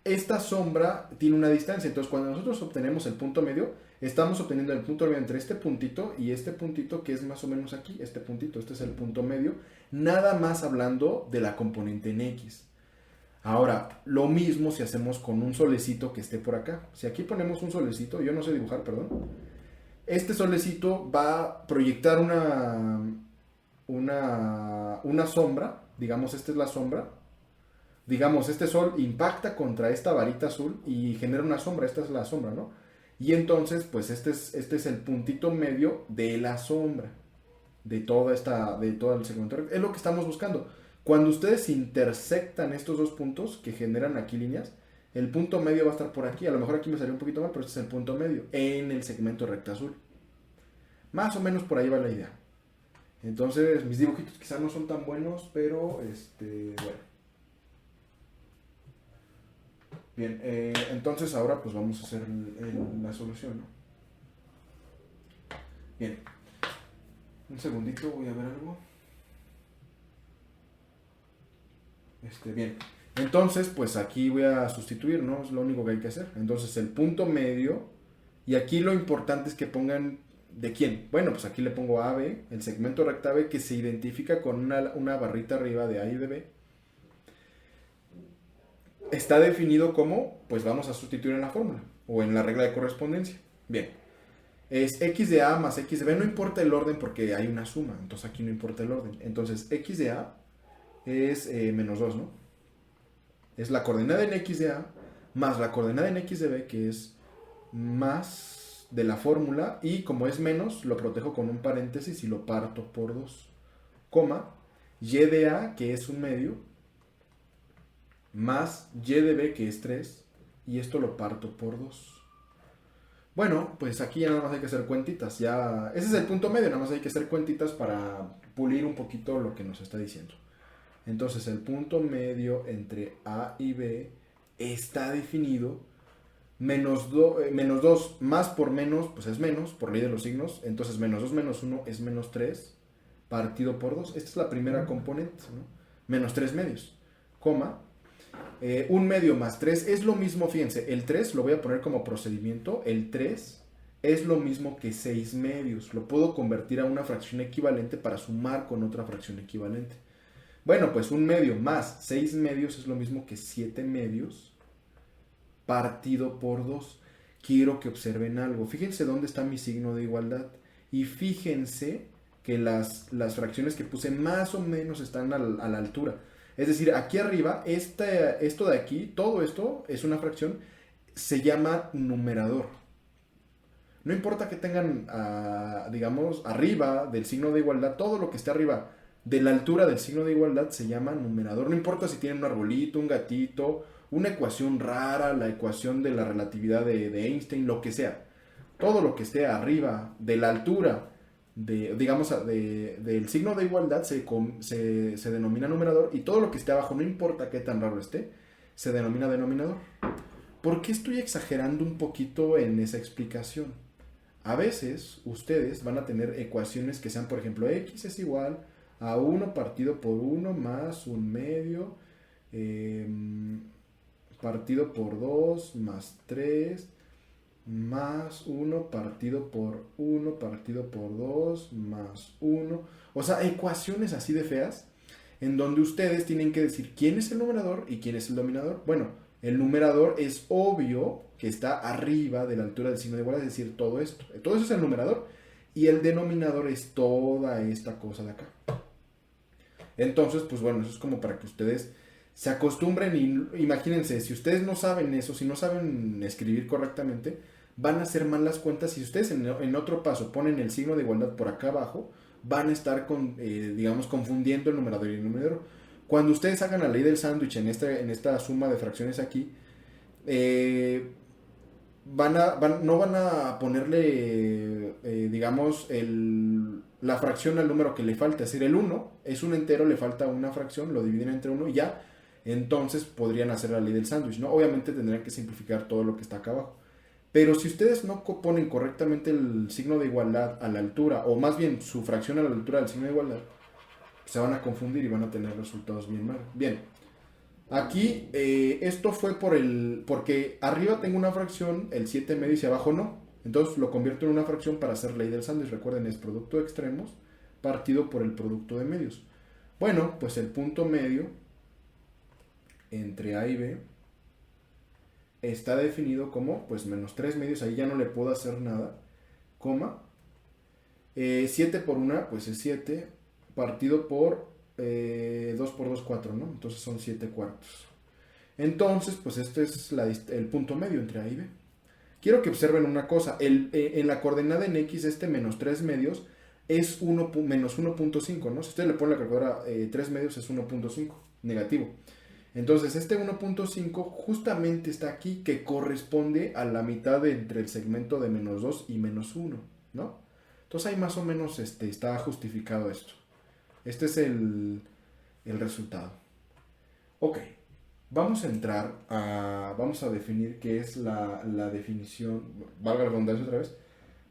esta sombra tiene una distancia. Entonces, cuando nosotros obtenemos el punto medio, estamos obteniendo el punto medio entre este puntito y este puntito que es más o menos aquí, este puntito. Este es el punto medio, nada más hablando de la componente en X. Ahora, lo mismo si hacemos con un solecito que esté por acá. Si aquí ponemos un solecito, yo no sé dibujar, perdón. Este solecito va a proyectar una sombra. Digamos, esta es la sombra. Digamos, este sol impacta contra esta varita azul y genera una sombra. Esta es la sombra, ¿no? Y entonces, pues este es el puntito medio de la sombra. De todo el segmento. Es lo que estamos buscando. Cuando ustedes intersectan estos dos puntos que generan aquí líneas, el punto medio va a estar por aquí. A lo mejor aquí me salió un poquito mal, pero este es el punto medio en el segmento recto azul. Más o menos por ahí va la idea. Entonces, mis dibujitos quizás no son tan buenos, pero bueno. Bien, entonces ahora pues vamos a hacer la solución, ¿no? Bien, un segundito, voy a ver algo. Bien. Entonces, pues aquí voy a sustituir, ¿no? Es lo único que hay que hacer. Entonces, el punto medio, y aquí lo importante es que pongan de quién. Bueno, pues aquí le pongo AB, el segmento recta B que se identifica con una barrita arriba de A y de B. Está definido como, pues vamos a sustituir en la fórmula o en la regla de correspondencia. Bien, es x de a más x de b, no importa el orden porque hay una suma, entonces aquí no importa el orden. Entonces x de a es menos 2, ¿no? Es la coordenada en x de a más la coordenada en x de b, que es más de la fórmula, y como es menos, lo protejo con un paréntesis y lo parto por 2, coma, y de a, que es un medio, más y de b, que es 3, y esto lo parto por 2. Bueno, pues aquí ya nada más hay que hacer cuentitas. Ya, ese es el punto medio, nada más hay que hacer cuentitas para pulir un poquito lo que nos está diciendo. Entonces el punto medio entre A y B está definido menos 2 más por menos, pues es menos, por ley de los signos. Entonces menos 2 menos 1 es menos 3 partido por 2. Esta es la primera componente, ¿no? Menos 3 medios, coma. Un medio más 3 es lo mismo, fíjense, el 3 lo voy a poner como procedimiento, el 3 es lo mismo que 6 medios, lo puedo convertir a una fracción equivalente para sumar con otra fracción equivalente. Bueno, pues un medio más 6 medios es lo mismo que 7 medios partido por 2. Quiero que observen algo, fíjense dónde está mi signo de igualdad y fíjense que las fracciones que puse más o menos están a la altura. Es decir, aquí arriba, esto de aquí, todo esto es una fracción, se llama numerador. No importa que tengan, digamos, arriba del signo de igualdad, todo lo que esté arriba de la altura del signo de igualdad se llama numerador. No importa si tienen un arbolito, un gatito, una ecuación rara, la ecuación de la relatividad de Einstein, lo que sea. Todo lo que esté arriba de la altura del signo de igualdad se denomina numerador, y todo lo que esté abajo, no importa qué tan raro esté, se denomina denominador. ¿Por qué estoy exagerando un poquito en esa explicación? A veces ustedes van a tener ecuaciones que sean, por ejemplo, x es igual a 1 partido por 1 más 1 medio partido por 2 más 3 más 1 partido por 1 partido por 2 más 1. O sea, ecuaciones así de feas en donde ustedes tienen que decir quién es el numerador y quién es el denominador. Bueno, el numerador es obvio que está arriba de la altura del signo de igualdad, es decir, todo esto. Todo eso es el numerador y el denominador es toda esta cosa de acá. Entonces, pues bueno, eso es como para que ustedes se acostumbren y imagínense, si ustedes no saben eso, si no saben escribir correctamente, van a hacer mal las cuentas. Si ustedes en otro paso ponen el signo de igualdad por acá abajo, van a estar digamos, confundiendo el numerador y el denominador. Cuando ustedes hagan la ley del sándwich en esta suma de fracciones aquí, no van a ponerle, digamos, la fracción al número que le falta. Es decir, el 1 es un entero, le falta una fracción, lo dividen entre 1 y ya. Entonces podrían hacer la ley del sándwich, ¿no? Obviamente tendrían que simplificar todo lo que está acá abajo. Pero si ustedes no ponen correctamente el signo de igualdad a la altura, o más bien su fracción a la altura del signo de igualdad, se van a confundir y van a tener resultados bien malos. Bien, aquí esto fue porque arriba tengo una fracción, el 7 medio, y abajo no. Entonces lo convierto en una fracción para hacer ley del sándwich. Recuerden, es producto de extremos partido por el producto de medios. Bueno, pues el punto medio entre A y B está definido como, pues, menos 3 medios, ahí ya no le puedo hacer nada, coma, 7 por 1, pues es 7, partido por 2 por 2, 4, ¿no? Entonces son 7 cuartos. Entonces, pues este es el punto medio entre A y B. Quiero que observen una cosa, en la coordenada en X, menos 3 medios es menos 1.5, ¿no? Si usted le pone la calculadora 3 medios es 1.5, negativo. Entonces este 1.5 justamente está aquí, que corresponde a la mitad entre el segmento de menos 2 y menos 1, ¿no? Entonces ahí más o menos está justificado esto. Este es el resultado. Ok, vamos a definir qué es la definición, valga la redundancia otra vez,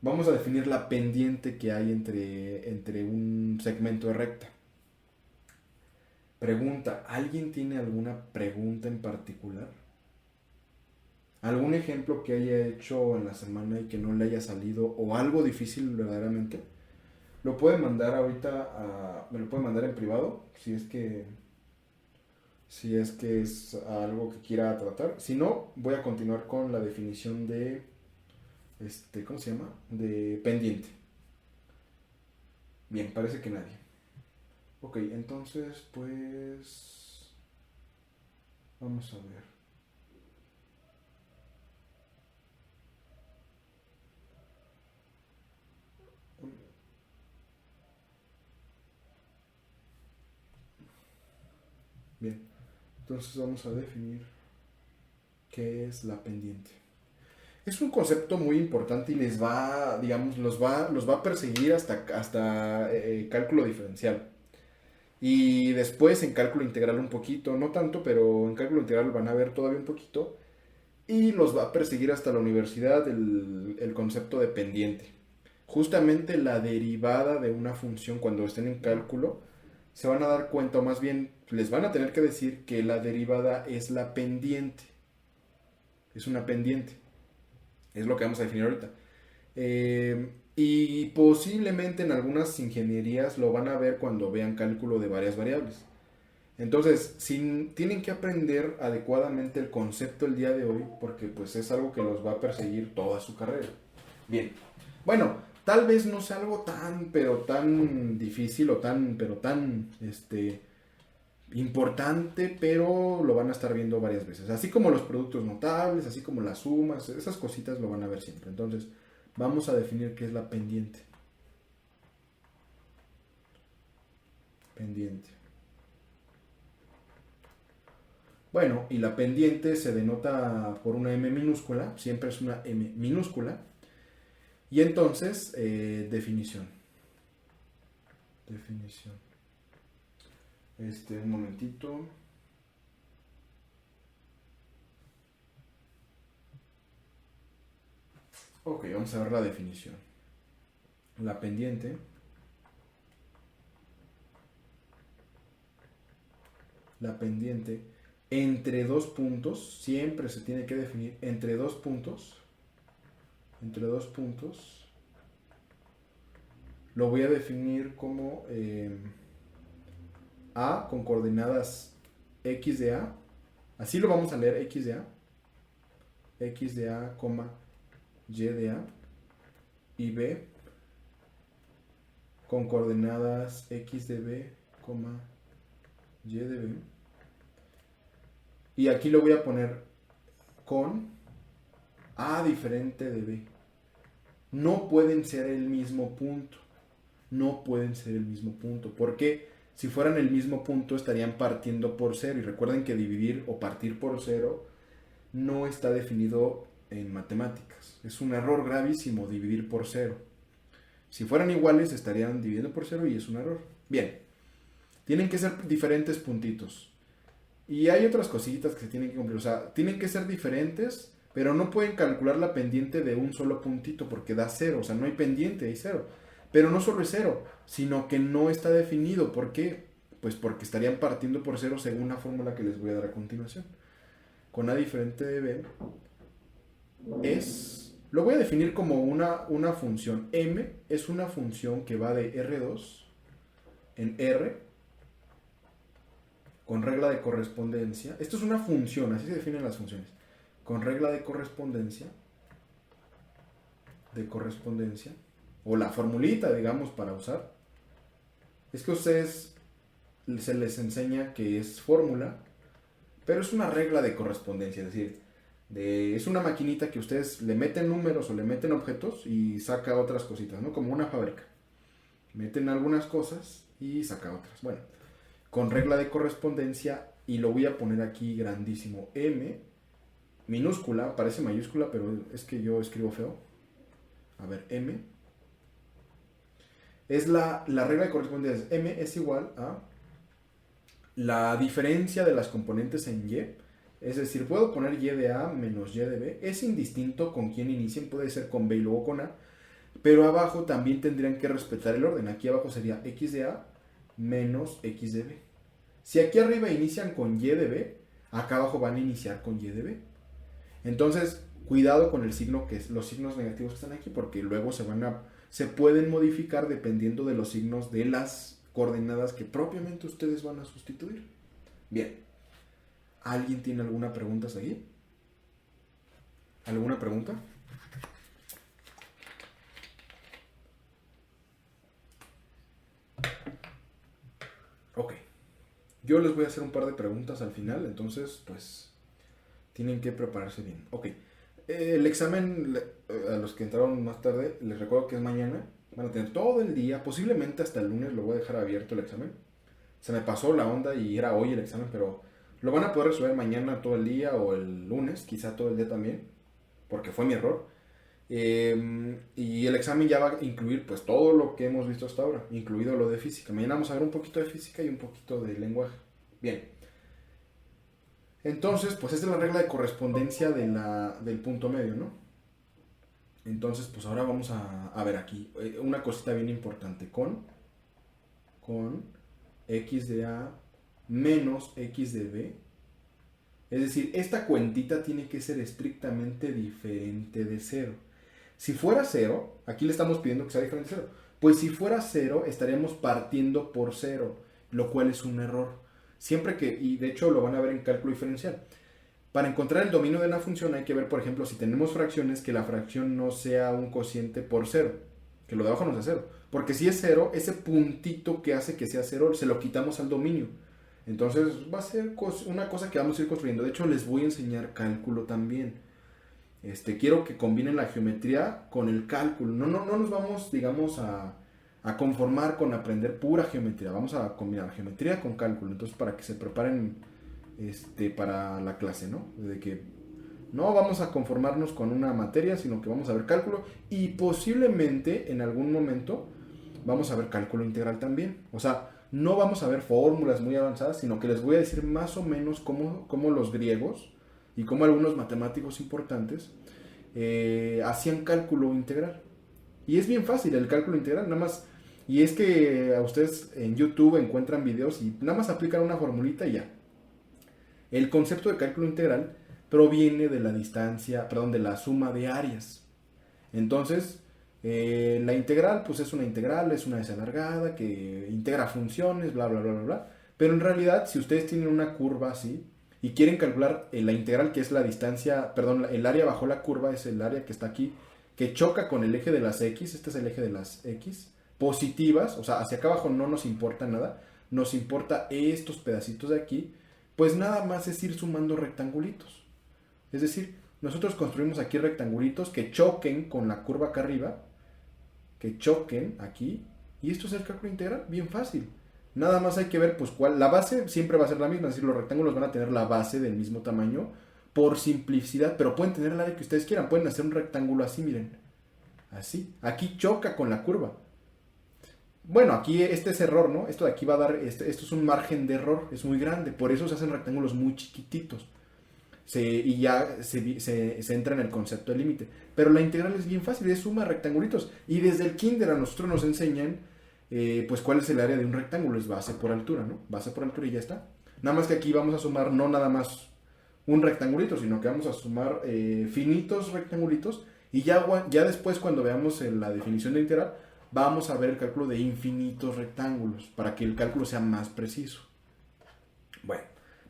vamos a definir la pendiente que hay entre un segmento de recta. Pregunta, ¿alguien tiene alguna pregunta en particular? ¿Algún ejemplo que haya hecho en la semana y que no le haya salido o algo difícil verdaderamente? Lo puede mandar ahorita me lo puede mandar en privado si es que es algo que quiera tratar. Si no, voy a continuar con la definición de ¿cómo se llama? De pendiente. Bien, parece que nadie. Ok, entonces pues vamos a ver. Bien, entonces vamos a definir qué es la pendiente. Es un concepto muy importante y les va, digamos, los va a perseguir hasta cálculo diferencial. Y después en cálculo integral un poquito, no tanto, pero en cálculo integral van a ver todavía un poquito. Y los va a perseguir hasta la universidad el concepto de pendiente. Justamente la derivada de una función cuando estén en cálculo, se van a dar cuenta, o más bien les van a tener que decir que la derivada es la pendiente. Es una pendiente. Es lo que vamos a definir ahorita. Y posiblemente en algunas ingenierías lo van a ver cuando vean cálculo de varias variables. Entonces, si tienen que aprender adecuadamente el concepto el día de hoy, porque pues es algo que los va a perseguir toda su carrera. Bien. Bueno, tal vez no sea algo tan, pero tan difícil o tan, pero tan, importante, pero lo van a estar viendo varias veces. Así como los productos notables, así como las sumas, esas cositas lo van a ver siempre. Entonces, vamos a definir qué es la pendiente. Pendiente. Bueno, y la pendiente se denota por una M minúscula, siempre es una M minúscula. Y entonces, definición. Definición. Un momentito. Ok, vamos a ver la definición. La pendiente. La pendiente entre dos puntos, siempre se tiene que definir entre dos puntos. Entre dos puntos. Lo voy a definir como A con coordenadas X de A. Así lo vamos a leer, X de A. X de A, Y de A. Y B con coordenadas X de B, Y de B. Y aquí lo voy a poner con A diferente de B. No pueden ser el mismo punto. No pueden ser el mismo punto. Porque si fueran el mismo punto estarían partiendo por cero. Y recuerden que dividir o partir por cero no está definido en matemáticas. Es un error gravísimo dividir por cero. Si fueran iguales estarían dividiendo por cero y es un error. Bien, tienen que ser diferentes puntitos. Y hay otras cositas que se tienen que cumplir. O sea, tienen que ser diferentes, pero no pueden calcular la pendiente de un solo puntito porque da cero. O sea, no hay pendiente, hay cero. Pero no solo es cero, sino que no está definido. ¿Por qué? Pues porque estarían partiendo por cero según la fórmula que les voy a dar a continuación. Con A diferente de B lo voy a definir como una función. M es una función que va de R2 en R con regla de correspondencia. Esto es una función, así se definen las funciones. Con regla de correspondencia, o la formulita, digamos, para usar. Es que a ustedes se les enseña que es fórmula, pero es una regla de correspondencia, es decir, es una maquinita que ustedes le meten números o le meten objetos y saca otras cositas, ¿no? Como una fábrica. Meten algunas cosas y saca otras. Bueno, con regla de correspondencia, y lo voy a poner aquí grandísimo, M, minúscula, parece mayúscula, pero es que yo escribo feo. A ver, M. Es la regla de correspondencia. M es igual a la diferencia de las componentes en Y. Es decir, puedo poner Y de A menos Y de B. Es indistinto con quién inicien, puede ser con B y luego con A. Pero abajo también tendrían que respetar el orden. Aquí abajo sería X de A menos X de B. Si aquí arriba inician con y de b, acá abajo van a iniciar con y de b. Entonces, cuidado con el signo los signos negativos que están aquí, porque luego se pueden modificar dependiendo de los signos de las coordenadas que propiamente ustedes van a sustituir. Bien. ¿Alguien tiene alguna pregunta hasta aquí? ¿Alguna pregunta? Ok. Yo les voy a hacer un par de preguntas al final, entonces, pues, tienen que prepararse bien. Ok. El examen, a los que entraron más tarde, les recuerdo que es mañana. Van a tener todo el día, posiblemente hasta el lunes lo voy a dejar abierto el examen. Se me pasó la onda y era hoy el examen, pero lo van a poder resolver mañana todo el día o el lunes, quizá todo el día también, porque fue mi error. Y el examen ya va a incluir pues todo lo que hemos visto hasta ahora, incluido lo de física. Mañana vamos a ver un poquito de física y un poquito de lenguaje. Bien. Entonces, pues esta es la regla de correspondencia del punto medio, ¿no? Entonces, pues ahora vamos a ver aquí una cosita bien importante. Con x de a menos x de b. Es decir, esta cuentita tiene que ser estrictamente diferente de 0. Si fuera 0, aquí le estamos pidiendo que sea diferente de 0. Pues si fuera 0, estaríamos partiendo por 0, lo cual es un error. Siempre que, y de hecho lo van a ver en cálculo diferencial. Para encontrar el dominio de una función hay que ver, por ejemplo, si tenemos fracciones, que la fracción no sea un cociente por 0. Que lo de abajo no sea 0. Porque si es 0, ese puntito que hace que sea 0, se lo quitamos al dominio. Entonces va a ser una cosa que vamos a ir construyendo. De hecho, les voy a enseñar cálculo también. Quiero que combinen la geometría con el cálculo. No nos vamos, digamos, a conformar con aprender pura geometría. Vamos a combinar geometría con cálculo. Entonces, para que se preparen para la clase, ¿no? De que no vamos a conformarnos con una materia, sino que vamos a ver cálculo y posiblemente en algún momento vamos a ver cálculo integral también. O sea, no vamos a ver fórmulas muy avanzadas, sino que les voy a decir más o menos cómo los griegos y cómo algunos matemáticos importantes hacían cálculo integral. Y es bien fácil el cálculo integral, nada más. Y es que a ustedes en YouTube encuentran videos y nada más aplican una formulita y ya. El concepto de cálculo integral proviene de la distancia, perdón, de la suma de áreas. Entonces, la integral, pues es una desalargada que integra funciones, bla, bla, bla, bla, bla. Pero en realidad, si ustedes tienen una curva así y quieren calcular la integral, que es la distancia, perdón, el área bajo la curva es el área que está aquí, que choca con el eje de las X, este es el eje de las X, positivas, o sea, hacia acá abajo no nos importa nada, nos importa estos pedacitos de aquí, pues nada más es ir sumando rectangulitos. Es decir, nosotros construimos aquí rectangulitos que choquen con la curva acá arriba, que choquen aquí, y esto es el cálculo integral, bien fácil. Nada más hay que ver, pues, la base siempre va a ser la misma, es decir, los rectángulos van a tener la base del mismo tamaño, por simplicidad, pero pueden tener el área que ustedes quieran, pueden hacer un rectángulo así, miren, así, aquí choca con la curva. Bueno, aquí este es error, ¿no? Esto de aquí va a dar, esto es un margen de error, es muy grande, por eso se hacen rectángulos muy chiquititos. Y ya se entra en el concepto de límite. Pero la integral es bien fácil, es suma de rectangulitos. Y desde el kinder a nosotros nos enseñan pues cuál es el área de un rectángulo, es base por altura, ¿no? Base por altura y ya está. Nada más que aquí vamos a sumar no nada más un rectangulito, sino que vamos a sumar finitos rectangulitos. Y ya después cuando veamos la definición de integral, vamos a ver el cálculo de infinitos rectángulos, para que el cálculo sea más preciso. Bueno.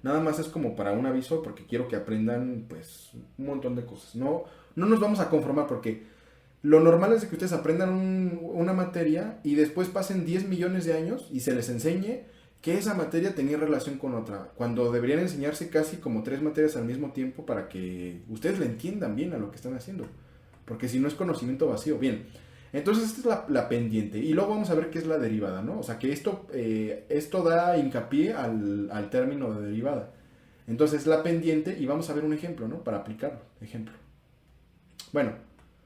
Nada más es como para un aviso porque quiero que aprendan pues un montón de cosas. No nos vamos a conformar porque lo normal es que ustedes aprendan una materia y después pasen 10 millones de años y se les enseñe que esa materia tenía relación con otra. Cuando deberían enseñarse casi como 3 materias al mismo tiempo para que ustedes le entiendan bien a lo que están haciendo. Porque si no es conocimiento vacío. Bien. Entonces esta es la pendiente y luego vamos a ver qué es la derivada, ¿no? O sea que esto da hincapié al término de derivada. Entonces la pendiente y vamos a ver un ejemplo, ¿no? Para aplicarlo, ejemplo. Bueno,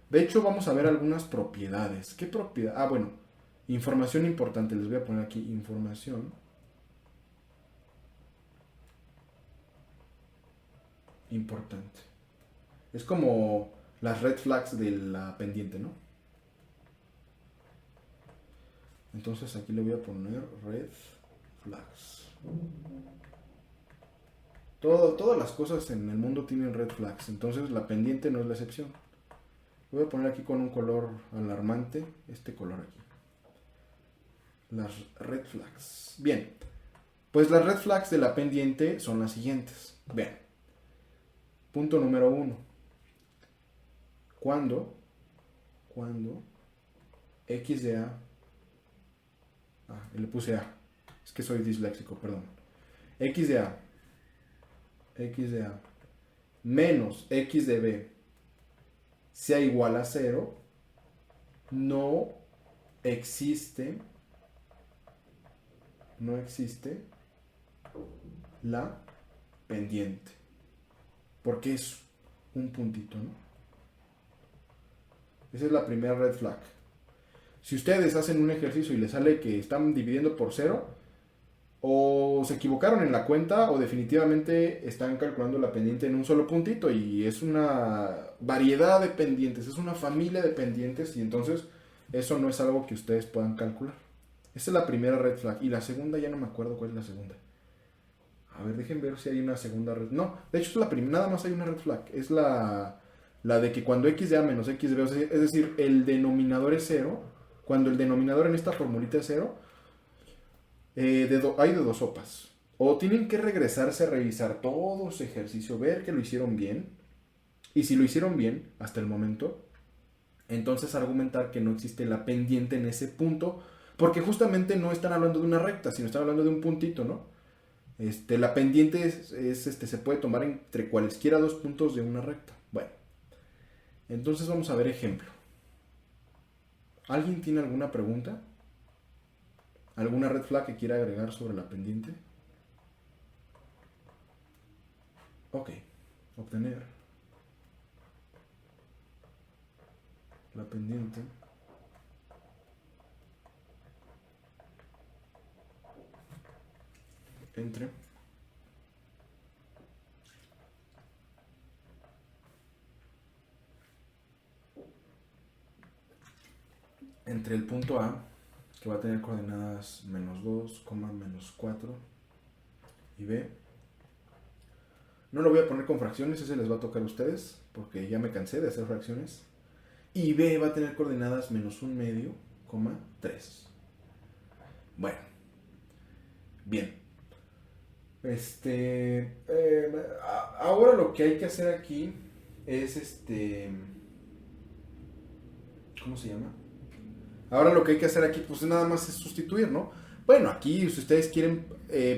de hecho vamos a ver algunas propiedades. ¿Qué propiedad? Ah, bueno, información importante, les voy a poner aquí información. Importante. Es como las red flags de la pendiente, ¿no? Entonces aquí le voy a poner red flags. Todas las cosas en el mundo tienen red flags, entonces la pendiente no es la excepción. Voy a poner aquí con un color alarmante, este color aquí. Las red flags. Bien, pues las red flags de la pendiente son las siguientes. Bien, punto número 1. Cuando X de A, le puse A, es que soy disléxico, perdón. X de A menos X de B sea igual a 0, no existe la pendiente. Porque es un puntito, ¿no? Esa es la primera red flag. Si ustedes hacen un ejercicio y les sale que están dividiendo por 0, o se equivocaron en la cuenta o definitivamente están calculando la pendiente en un solo puntito y es una variedad de pendientes, es una familia de pendientes y entonces eso no es algo que ustedes puedan calcular. Esa es la primera red flag. Y la segunda ya no me acuerdo cuál es la segunda. A ver, dejen ver si hay una segunda red. No, de hecho es la primera, nada más hay una red flag. Es la de que cuando x de a menos x de b, es decir, el denominador es 0. Cuando el denominador en esta formulita es 0, hay de dos sopas. O tienen que regresarse a revisar todo ese ejercicio, ver que lo hicieron bien. Y si lo hicieron bien hasta el momento, entonces argumentar que no existe la pendiente en ese punto, porque justamente no están hablando de una recta, sino están hablando de un puntito, ¿no? La pendiente se puede tomar entre cualesquiera dos puntos de una recta. Bueno, entonces vamos a ver ejemplo. ¿Alguien tiene alguna pregunta? ¿Alguna red flag que quiera agregar sobre la pendiente? Ok, obtener la pendiente entre el punto A, que va a tener coordenadas menos 2, menos 4, y B. No lo voy a poner con fracciones, ese les va a tocar a ustedes, porque ya me cansé de hacer fracciones. Y B va a tener coordenadas menos 1 medio, 3. Bueno, bien. Ahora lo que hay que hacer aquí es ¿cómo se llama? Ahora lo que hay que hacer aquí pues nada más es sustituir, ¿no? Bueno, aquí si ustedes quieren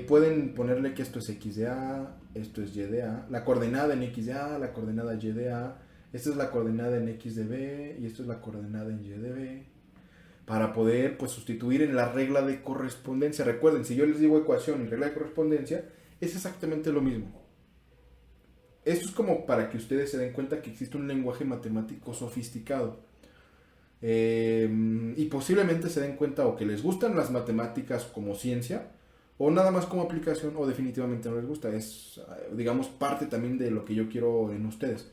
pueden ponerle que esto es x de a, esto es y de a, la coordenada en x de a, la coordenada y de a, esta es la coordenada en x de b y esto es la coordenada en y de b, para poder pues sustituir en la regla de correspondencia. Recuerden, si yo les digo ecuación y regla de correspondencia, es exactamente lo mismo. Esto es como para que ustedes se den cuenta que existe un lenguaje matemático sofisticado. Y posiblemente se den cuenta o que les gustan las matemáticas como ciencia, o nada más como aplicación, o definitivamente no les gusta. Es, digamos, parte también de lo que yo quiero en ustedes.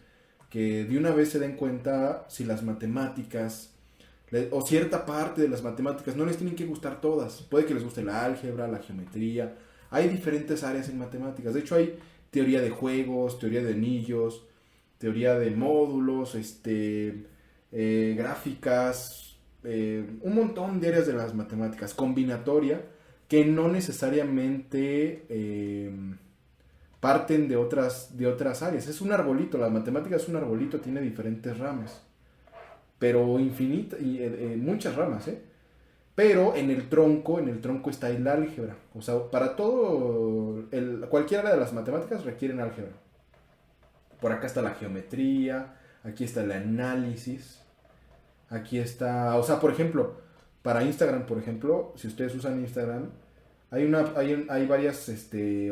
Que de una vez se den cuenta si las matemáticas, o cierta parte de las matemáticas, no les tienen que gustar todas. Puede que les guste la álgebra, la geometría. Hay diferentes áreas en matemáticas. De hecho, hay teoría de juegos, teoría de anillos, teoría de módulos, gráficas, un montón de áreas de las matemáticas, combinatoria, que no necesariamente parten de otras áreas. Es un arbolito, la matemática es un arbolito, tiene diferentes ramas, pero infinita, y muchas ramas, pero en el tronco está el álgebra. O sea, para todo, cualquier área de las matemáticas requieren álgebra. Por acá está la geometría, aquí está el análisis, aquí está, o sea, por ejemplo, para Instagram, por ejemplo, si ustedes usan Instagram, hay varias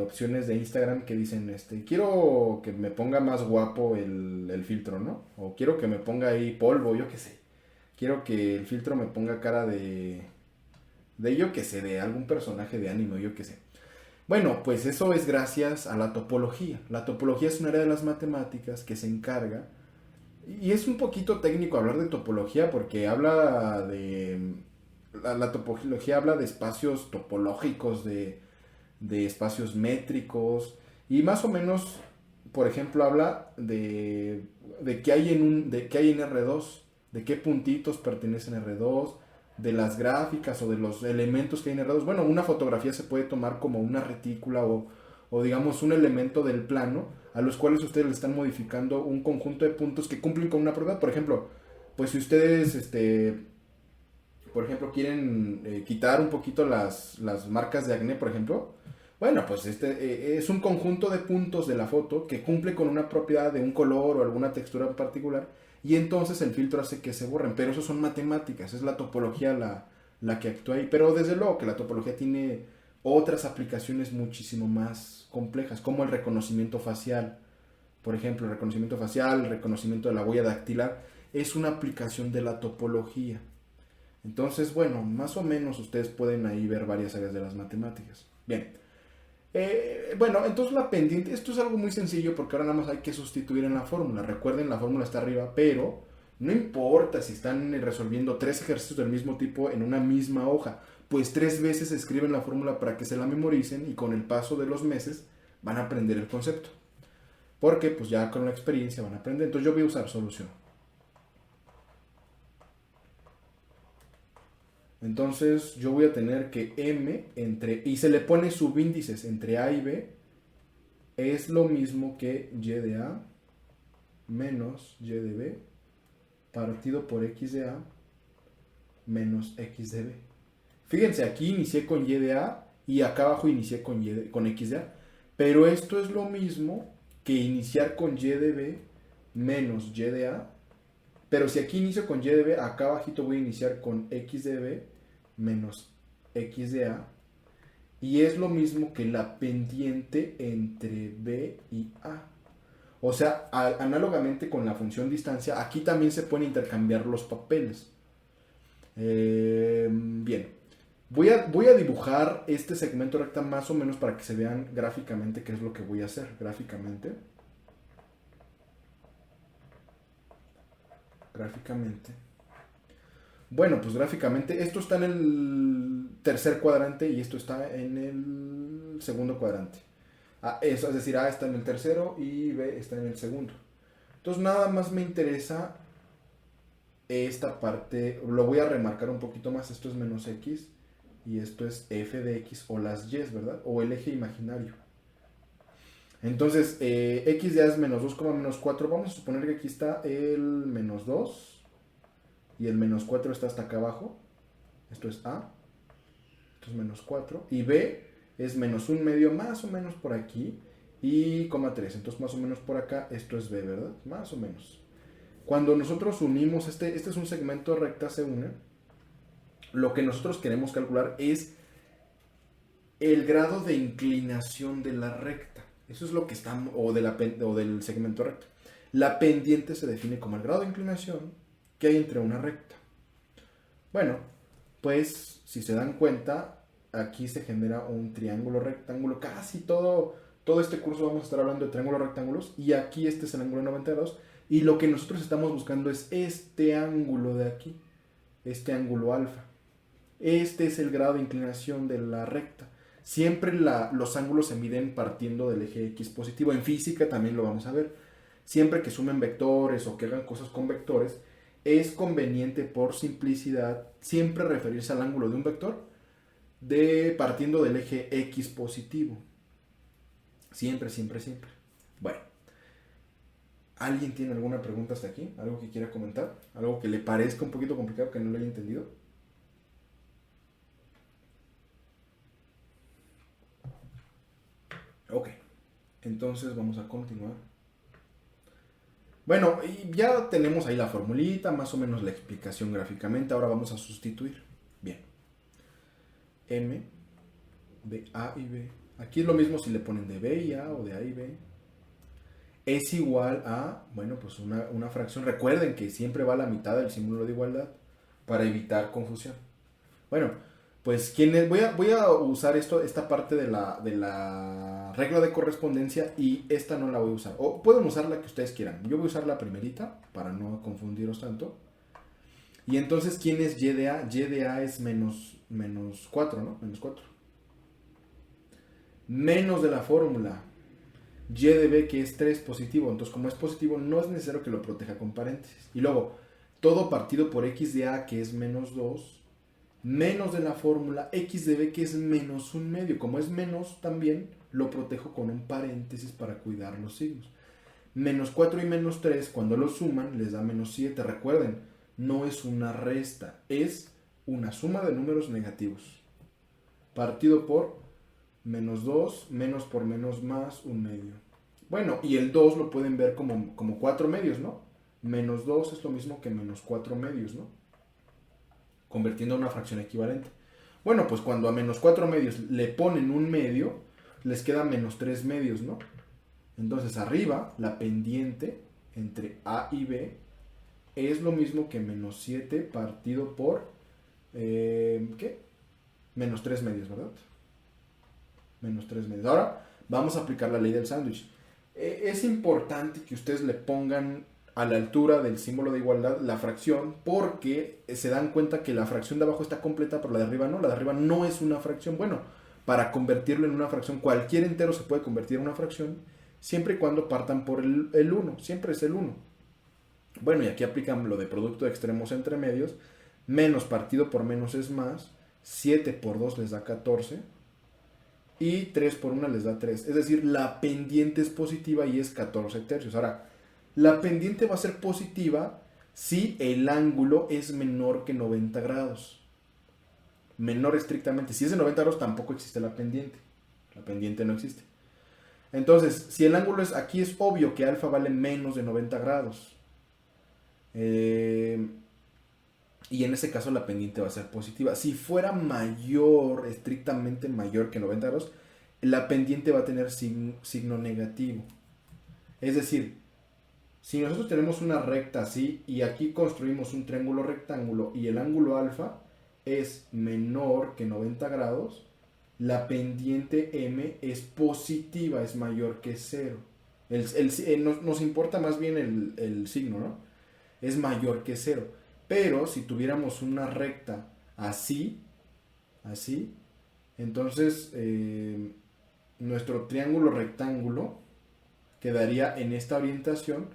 opciones de Instagram que dicen, quiero que me ponga más guapo el filtro, ¿no? O quiero que me ponga ahí polvo, yo qué sé. Quiero que el filtro me ponga cara de yo qué sé, de algún personaje de anime, yo qué sé. Bueno, pues eso es gracias a la topología. La topología es un área de las matemáticas que se encarga, y es un poquito técnico hablar de topología porque habla de... La topología habla de espacios topológicos, de de espacios métricos y más o menos, por ejemplo, habla de qué hay de qué hay en R2, de qué puntitos pertenecen a R2, de las gráficas o de los elementos que hay en R2. Bueno, una fotografía se puede tomar como una retícula o digamos un elemento del plano a los cuales ustedes le están modificando un conjunto de puntos que cumplen con una propiedad. Por ejemplo, pues si ustedes por ejemplo, quieren quitar un poquito las marcas de acné, por ejemplo, bueno, pues es un conjunto de puntos de la foto que cumple con una propiedad de un color o alguna textura en particular y entonces el filtro hace que se borren, pero eso son matemáticas, es la topología la que actúa ahí, pero desde luego que la topología tiene otras aplicaciones muchísimo más complejas, como el reconocimiento facial, por ejemplo, el reconocimiento facial, el reconocimiento de la huella dactilar, es una aplicación de la topología. Entonces, bueno, más o menos ustedes pueden ahí ver varias áreas de las matemáticas. Bien. Bueno, entonces la pendiente, esto es algo muy sencillo porque ahora nada más hay que sustituir en la fórmula. Recuerden, la fórmula está arriba, pero no importa si están resolviendo 3 ejercicios del mismo tipo en una misma hoja, pues 3 veces escriben la fórmula para que se la memoricen y con el paso de los meses van a aprender el concepto. Porque pues ya con la experiencia van a aprender. Entonces yo voy a usar solución. Entonces yo voy a tener que m y se le pone subíndices entre a y b, es lo mismo que y de a menos y de b partido por x de a menos x de b. Fíjense, aquí inicié con y de a y acá abajo inicié con x de a, pero esto es lo mismo que iniciar con y de b menos y de a. Pero si aquí inicio con y de b, acá abajito voy a iniciar con x de b menos x de a. Y es lo mismo que la pendiente entre b y a. O sea, análogamente con la función distancia, aquí también se pueden intercambiar los papeles. Bien. Voy a dibujar este segmento recta más o menos para que se vean gráficamente qué es lo que voy a hacer. Gráficamente. Bueno, pues gráficamente esto está en el tercer cuadrante y esto está en el segundo cuadrante. Es decir, A está en el tercero y B está en el segundo. Entonces nada más me interesa esta parte, lo voy a remarcar un poquito más, esto es menos X y esto es f de X o las Y, ¿verdad? O el eje imaginario. Entonces, x de a es menos 2, menos 4. Vamos a suponer que aquí está el menos 2 y el menos 4 está hasta acá abajo. Esto es a, esto es menos 4. Y b es menos 1 medio, más o menos por aquí. Y coma 3, entonces más o menos por acá, esto es b, ¿verdad? Más o menos. Cuando nosotros unimos, este es un segmento recta, se une. Lo que nosotros queremos calcular es el grado de inclinación de la recta. Eso es lo que está, o del segmento recto. La pendiente se define como el grado de inclinación que hay entre una recta. Bueno, pues si se dan cuenta, aquí se genera un triángulo rectángulo. Casi todo este curso vamos a estar hablando de triángulos rectángulos. Y aquí este es el ángulo 92. Y lo que nosotros estamos buscando es este ángulo de aquí. Este ángulo alfa. Este es el grado de inclinación de la recta. Siempre los ángulos se miden partiendo del eje X positivo. En física también lo vamos a ver. Siempre que sumen vectores o que hagan cosas con vectores, es conveniente por simplicidad siempre referirse al ángulo de un vector partiendo del eje X positivo. Siempre, siempre, siempre. Bueno. ¿Alguien tiene alguna pregunta hasta aquí? ¿Algo que quiera comentar? ¿Algo que le parezca un poquito complicado que no lo haya entendido? Ok, entonces vamos a continuar. Bueno, y ya tenemos ahí la formulita, más o menos la explicación gráficamente. Ahora vamos a sustituir. Bien. M, de A y B. Aquí es lo mismo si le ponen de B y A o de A y B. Es igual a, bueno, pues una fracción. Recuerden que siempre va a la mitad del símbolo de igualdad para evitar confusión. Bueno, pues voy a usar esta parte de la regla de correspondencia y esta no la voy a usar. O pueden usar la que ustedes quieran. Yo voy a usar la primerita para no confundiros tanto. Y entonces, ¿quién es y de a? Y de a es menos 4, ¿no? Menos 4. menos de la fórmula y de b, que es 3, positivo. Entonces, como es positivo, no es necesario que lo proteja con paréntesis. Y luego, todo partido por x de a, que es menos 2, menos de la fórmula x de b, que es menos un medio. Como es menos, también lo protejo con un paréntesis para cuidar los signos. Menos 4 y menos 3, cuando lo suman, les da menos 7. Recuerden, no es una resta, es una suma de números negativos. Partido por menos 2, menos por menos más, un medio. Bueno, y el 2 lo pueden ver como 4 medios, ¿no? Menos 2 es lo mismo que menos 4 medios, ¿no? Convirtiendo a una fracción equivalente. Bueno, pues cuando a menos 4 medios le ponen un medio, les queda menos 3 medios, ¿no? Entonces arriba, la pendiente entre A y B es lo mismo que menos 7 partido por, ¿qué? Menos 3 medios, ¿verdad? Menos 3 medios. Ahora vamos a aplicar la ley del sándwich. Es importante que ustedes le pongan a la altura del símbolo de igualdad la fracción, porque se dan cuenta que la fracción de abajo está completa, pero la de arriba no. La de arriba no es una fracción. Bueno, para convertirlo en una fracción, cualquier entero se puede convertir en una fracción, siempre y cuando partan por el 1. Siempre es el 1. Bueno, y aquí aplican lo de producto de extremos entre medios. Menos partido por menos es más. 7 por 2 les da 14. Y 3 por 1 les da 3. Es decir, la pendiente es positiva y es 14 tercios. Ahora, la pendiente va a ser positiva si el ángulo es menor que 90 grados. Menor estrictamente. Si es de 90 grados tampoco existe la pendiente. La pendiente no existe. Entonces, si el ángulo es, aquí es obvio que alfa vale menos de 90 grados. Y en ese caso la pendiente va a ser positiva. Si fuera mayor, estrictamente mayor que 90 grados, la pendiente va a tener signo negativo. Es decir, si nosotros tenemos una recta así y aquí construimos un triángulo rectángulo y el ángulo alfa es menor que 90 grados, la pendiente M es positiva, es mayor que 0. Nos importa más bien el signo, ¿no? Es mayor que 0. Pero si tuviéramos una recta así, entonces nuestro triángulo rectángulo quedaría en esta orientación.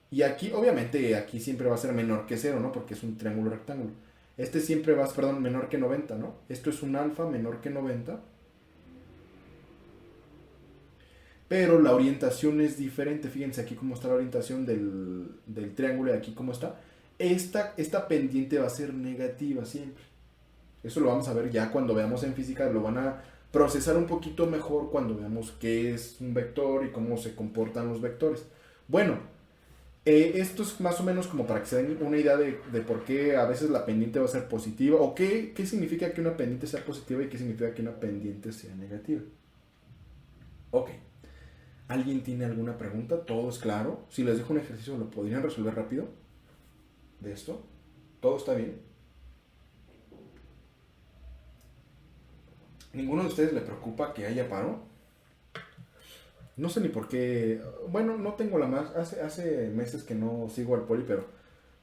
Y aquí, obviamente, aquí siempre va a ser menor que 0, ¿no? Porque es un triángulo rectángulo. Este siempre va a ser, perdón, menor que 90, ¿no? Esto es un alfa menor que 90. Pero la orientación es diferente. Fíjense aquí cómo está la orientación del triángulo y aquí cómo está. Esta pendiente va a ser negativa siempre. Eso lo vamos a ver ya cuando veamos en física. Lo van a procesar un poquito mejor cuando veamos qué es un vector y cómo se comportan los vectores. Bueno, esto es más o menos como para que se den una idea de por qué a veces la pendiente va a ser positiva, o qué significa que una pendiente sea positiva y qué significa que una pendiente sea negativa. Ok. ¿Alguien tiene alguna pregunta? ¿Todo es claro? Si les dejo un ejercicio, ¿lo podrían resolver rápido? ¿De esto? ¿Todo está bien? ¿Ninguno de ustedes le preocupa que haya paro? No sé ni por qué. Bueno, no tengo la más. Hace meses que no sigo al poli, pero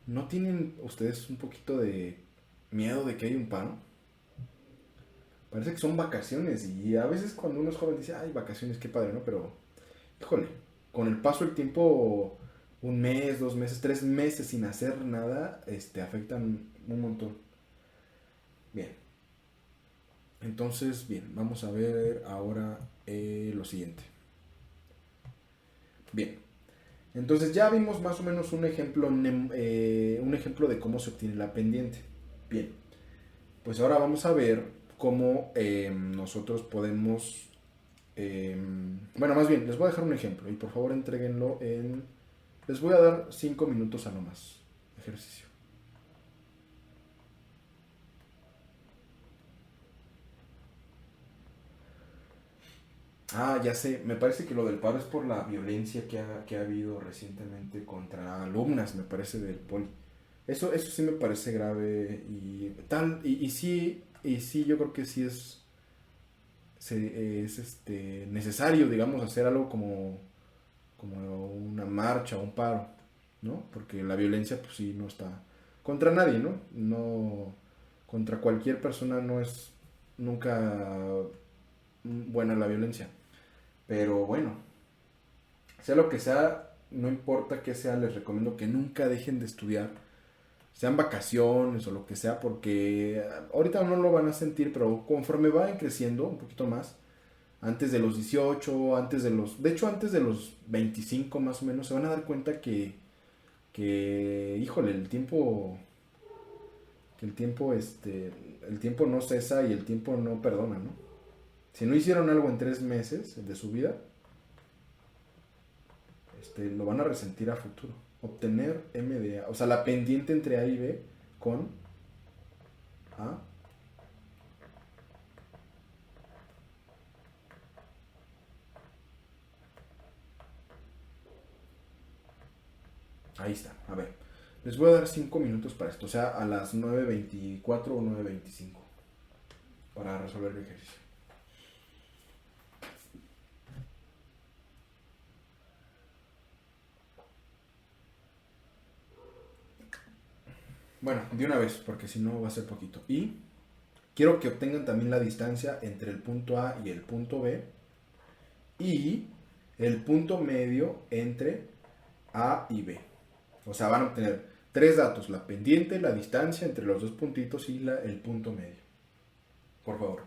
¿no tienen ustedes un poquito de miedo de que haya un paro? Parece que son vacaciones y a veces cuando uno es joven dice, ay, vacaciones, qué padre, ¿no? Pero, híjole, con el paso del tiempo, un mes, 2 meses, 3 meses sin hacer nada, afectan un montón. Bien, entonces, bien, vamos a ver ahora lo siguiente. Bien, entonces ya vimos más o menos un ejemplo de cómo se obtiene la pendiente. Bien, pues ahora vamos a ver cómo nosotros podemos... bueno, más bien, les voy a dejar un ejemplo y por favor entréguenlo en... Les voy a dar 5 minutos a lo más. Ejercicio. Ah, ya sé, me parece que lo del paro es por la violencia que ha habido recientemente contra alumnas, me parece, del poli. Eso sí me parece grave y tal, y sí, yo creo que sí es necesario, digamos, hacer algo como una marcha o un paro, ¿no? Porque la violencia, pues sí, no está contra nadie, ¿no? No, contra cualquier persona no es nunca buena la violencia. Pero bueno, sea lo que sea, no importa que sea, les recomiendo que nunca dejen de estudiar, sean vacaciones o lo que sea, porque ahorita no lo van a sentir, pero conforme vayan creciendo un poquito más, antes de los 18 de hecho antes de los 25 más o menos, se van a dar cuenta híjole, el tiempo no cesa y el tiempo no perdona, ¿no? Si no hicieron algo en 3 meses de su vida, lo van a resentir a futuro. Obtener MDA, o sea, la pendiente entre A y B con A. Ahí está, a ver. Les voy a dar 5 minutos para esto, o sea, a las 9:24 o 9:25 para resolver el ejercicio. Bueno, de una vez, porque si no va a ser poquito. Y quiero que obtengan también la distancia entre el punto A y el punto B y el punto medio entre A y B. O sea, van a obtener tres datos, la pendiente, la distancia entre los dos puntitos y el punto medio. Por favor.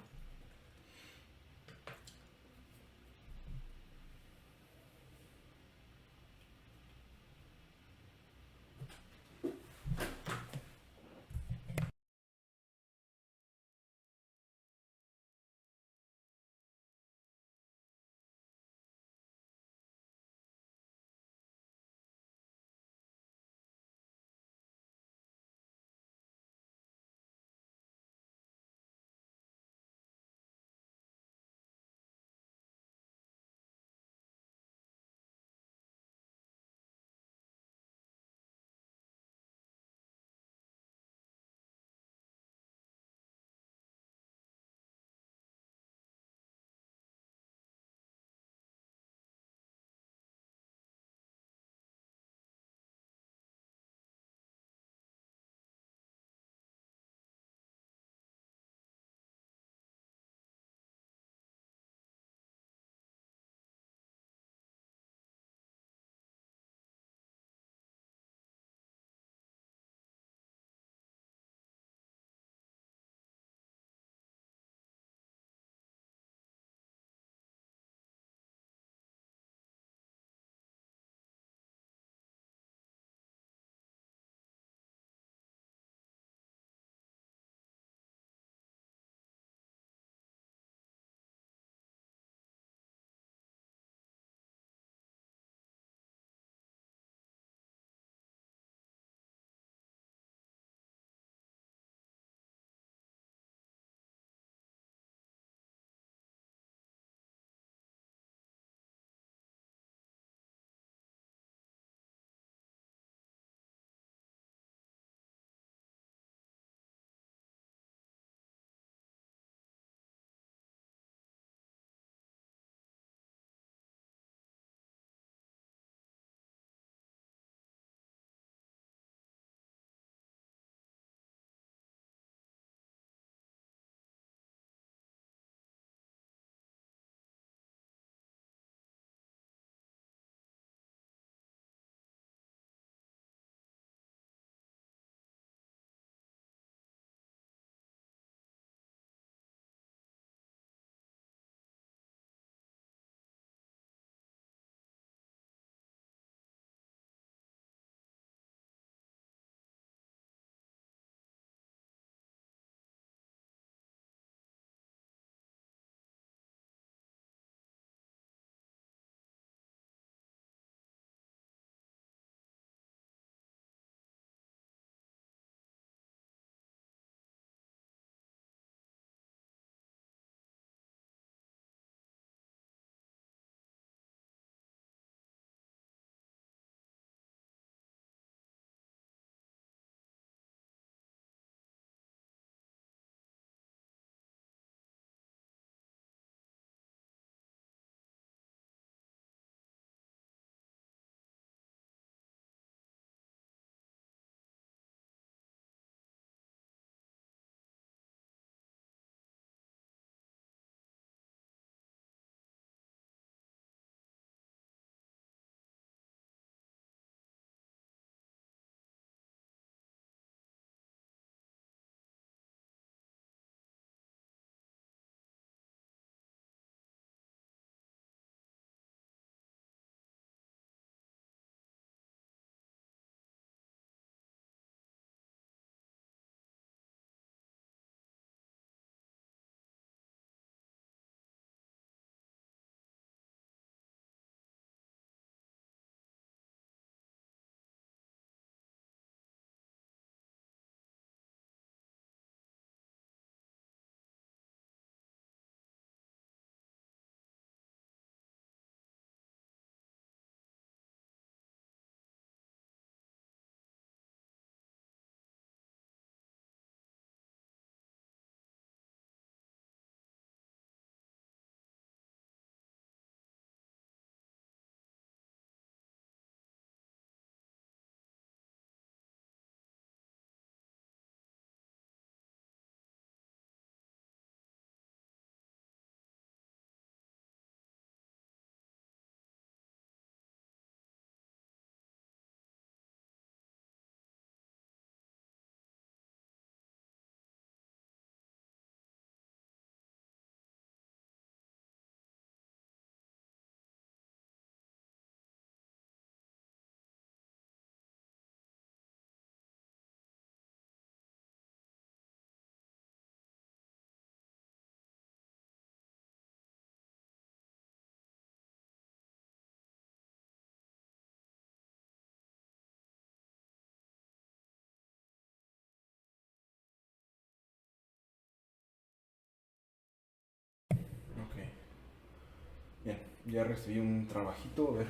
Ya recibí un trabajito, a ver.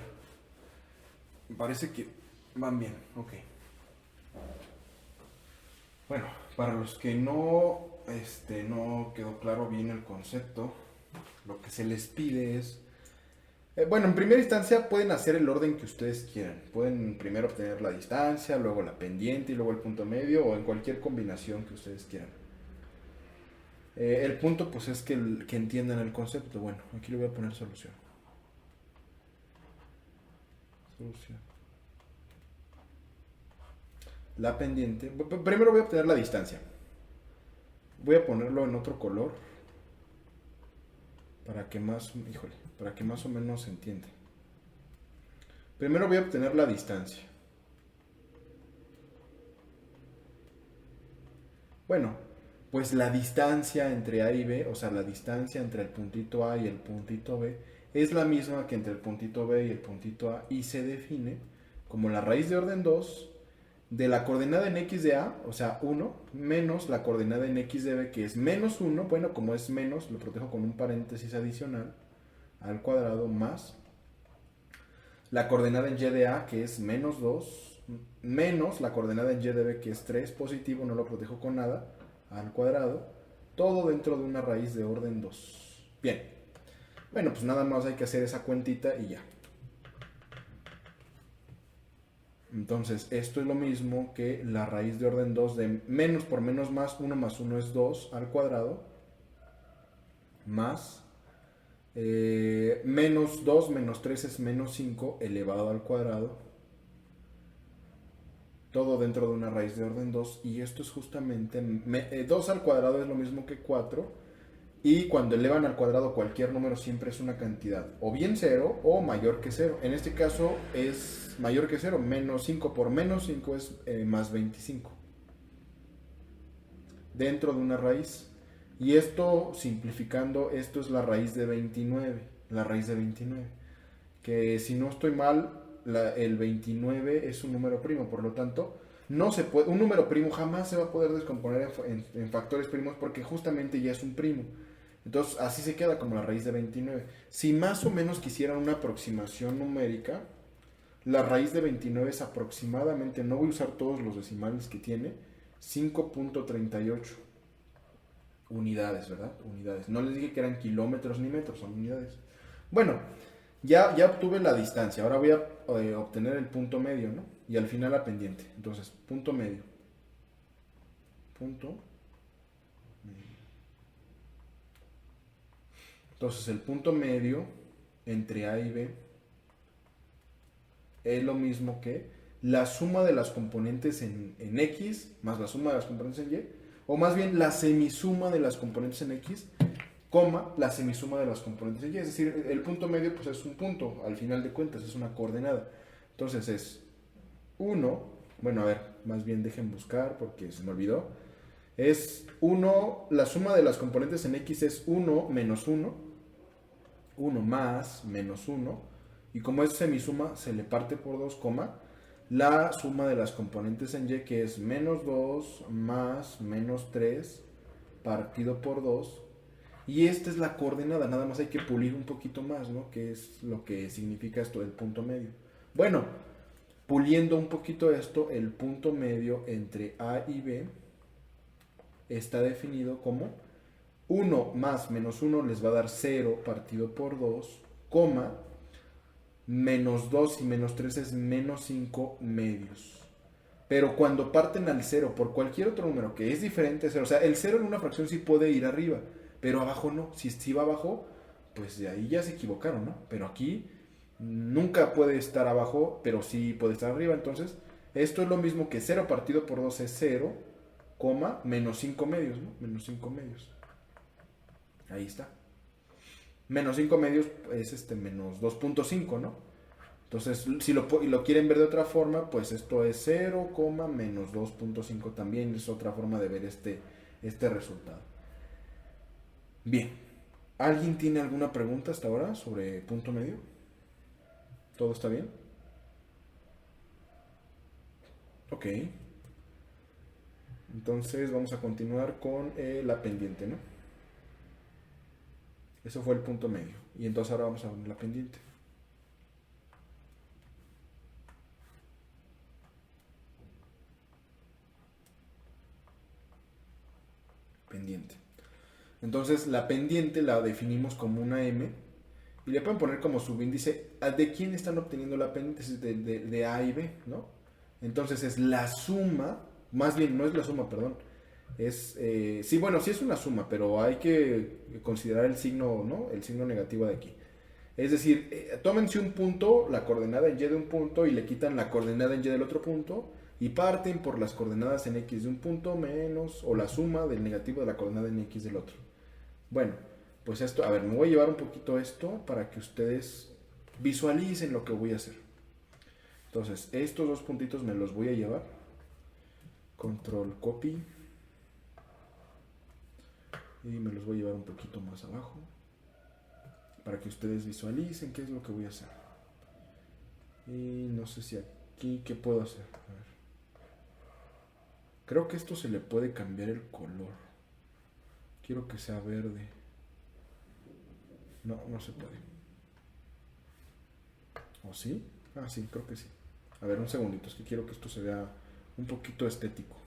Me parece que van bien, ok. Bueno, para los que no quedó claro bien el concepto, lo que se les pide es... bueno, en primera instancia pueden hacer el orden que ustedes quieran. Pueden primero obtener la distancia, luego la pendiente y luego el punto medio o en cualquier combinación que ustedes quieran. El punto pues es que entiendan el concepto. Bueno, aquí le voy a poner solución. Solución. La pendiente. Primero voy a obtener la distancia. Voy a ponerlo en otro color para que para que más o menos se entienda. Primero voy a obtener la distancia. Bueno, pues la distancia entre A y B, o sea, la distancia entre el puntito A y el puntito B, es la misma que entre el puntito B y el puntito A y se define como la raíz de orden 2 de la coordenada en x de A, o sea 1, menos la coordenada en x de B, que es menos 1, bueno, como es menos, lo protejo con un paréntesis adicional, al cuadrado, más la coordenada en y de A, que es menos 2, menos la coordenada en y de B, que es 3, positivo, no lo protejo con nada, al cuadrado, todo dentro de una raíz de orden 2. Bien, bueno, pues nada más hay que hacer esa cuentita y ya. Entonces, esto es lo mismo que la raíz de orden 2 de menos por menos más 1 es 2 al cuadrado, más menos 2 menos 3 es menos 5 elevado al cuadrado, todo dentro de una raíz de orden 2, y esto es justamente 2 al cuadrado es lo mismo que 4, y cuando elevan al cuadrado cualquier número siempre es una cantidad o bien 0 o mayor que 0. En este caso es mayor que 0, menos 5 por menos 5 es más 25 dentro de una raíz. Y esto, simplificando, esto es la raíz de 29, la raíz de 29, que si no estoy mal, el 29 es un número primo, por lo tanto, no se puede, un número primo jamás se va a poder descomponer en factores primos porque justamente ya es un primo. Entonces, así se queda como la raíz de 29. Si más o menos quisieran una aproximación numérica, la raíz de 29 es aproximadamente, no voy a usar todos los decimales que tiene, 5.38 unidades, ¿verdad? Unidades. No les dije que eran kilómetros ni metros, son unidades. Bueno, ya obtuve la distancia. Ahora voy a obtener el punto medio, ¿no? Y al final la pendiente. Entonces, punto medio. Punto medio. Entonces, el punto medio entre A y B es lo mismo que la suma de las componentes en X más la suma de las componentes en Y, o más bien la semisuma de las componentes en X, coma, la semisuma de las componentes en Y. Es decir, el punto medio pues es un punto, al final de cuentas, es una coordenada. Entonces es 1, bueno, a ver, más bien dejen buscar porque se me olvidó. Es 1, la suma de las componentes en X es 1 menos 1, 1 más menos 1, y como es semisuma, se le parte por 2, coma, la suma de las componentes en Y, que es menos 2 más menos 3 partido por 2. Y esta es la coordenada, nada más hay que pulir un poquito más, ¿no? Que es lo que significa esto del punto medio. Bueno, puliendo un poquito esto, el punto medio entre A y B está definido como 1 más menos 1 les va a dar 0 partido por 2, coma, menos 2 y menos 3 es menos 5 medios. Pero cuando parten al 0 por cualquier otro número que es diferente a 0, o sea, el 0 en una fracción sí puede ir arriba, pero abajo no. Si va abajo, pues de ahí ya se equivocaron, ¿no? Pero aquí nunca puede estar abajo, pero sí puede estar arriba. Entonces, esto es lo mismo que 0 partido por 2 es 0, coma, menos 5 medios, ¿no? Menos 5 medios. Ahí está. Menos 5 medios es menos 2.5, ¿no? Entonces, si lo quieren ver de otra forma, pues esto es 0, menos 2.5 también. Es otra forma de ver este resultado. Bien. ¿Alguien tiene alguna pregunta hasta ahora sobre punto medio? ¿Todo está bien? Ok. Entonces vamos a continuar con la pendiente, ¿no? Eso fue el punto medio. Y entonces ahora vamos a poner la pendiente. Pendiente. Entonces la pendiente la definimos como una M y le pueden poner como subíndice de quién están obteniendo la pendiente, de A y B, ¿no? Entonces es la suma, más bien no es la suma, perdón, es, sí, bueno, sí es una suma, pero hay que considerar el signo, ¿no? El signo negativo de aquí. Es decir, tómense un punto, la coordenada en Y de un punto y le quitan la coordenada en Y del otro punto y parten por las coordenadas en X de un punto menos o la suma del negativo de la coordenada en X del otro. Bueno, pues esto, a ver, me voy a llevar un poquito esto para que ustedes visualicen lo que voy a hacer. Entonces, estos dos puntitos me los voy a llevar. Control copy. Y me los voy a llevar un poquito más abajo. Para que ustedes visualicen qué es lo que voy a hacer. Y no sé si aquí, ¿qué puedo hacer? A ver. Creo que esto se le puede cambiar el color. Quiero que sea verde. No, no se puede. ¿O sí? Ah, sí, creo que sí. A ver, un segundito, es que quiero que esto se vea un poquito estético.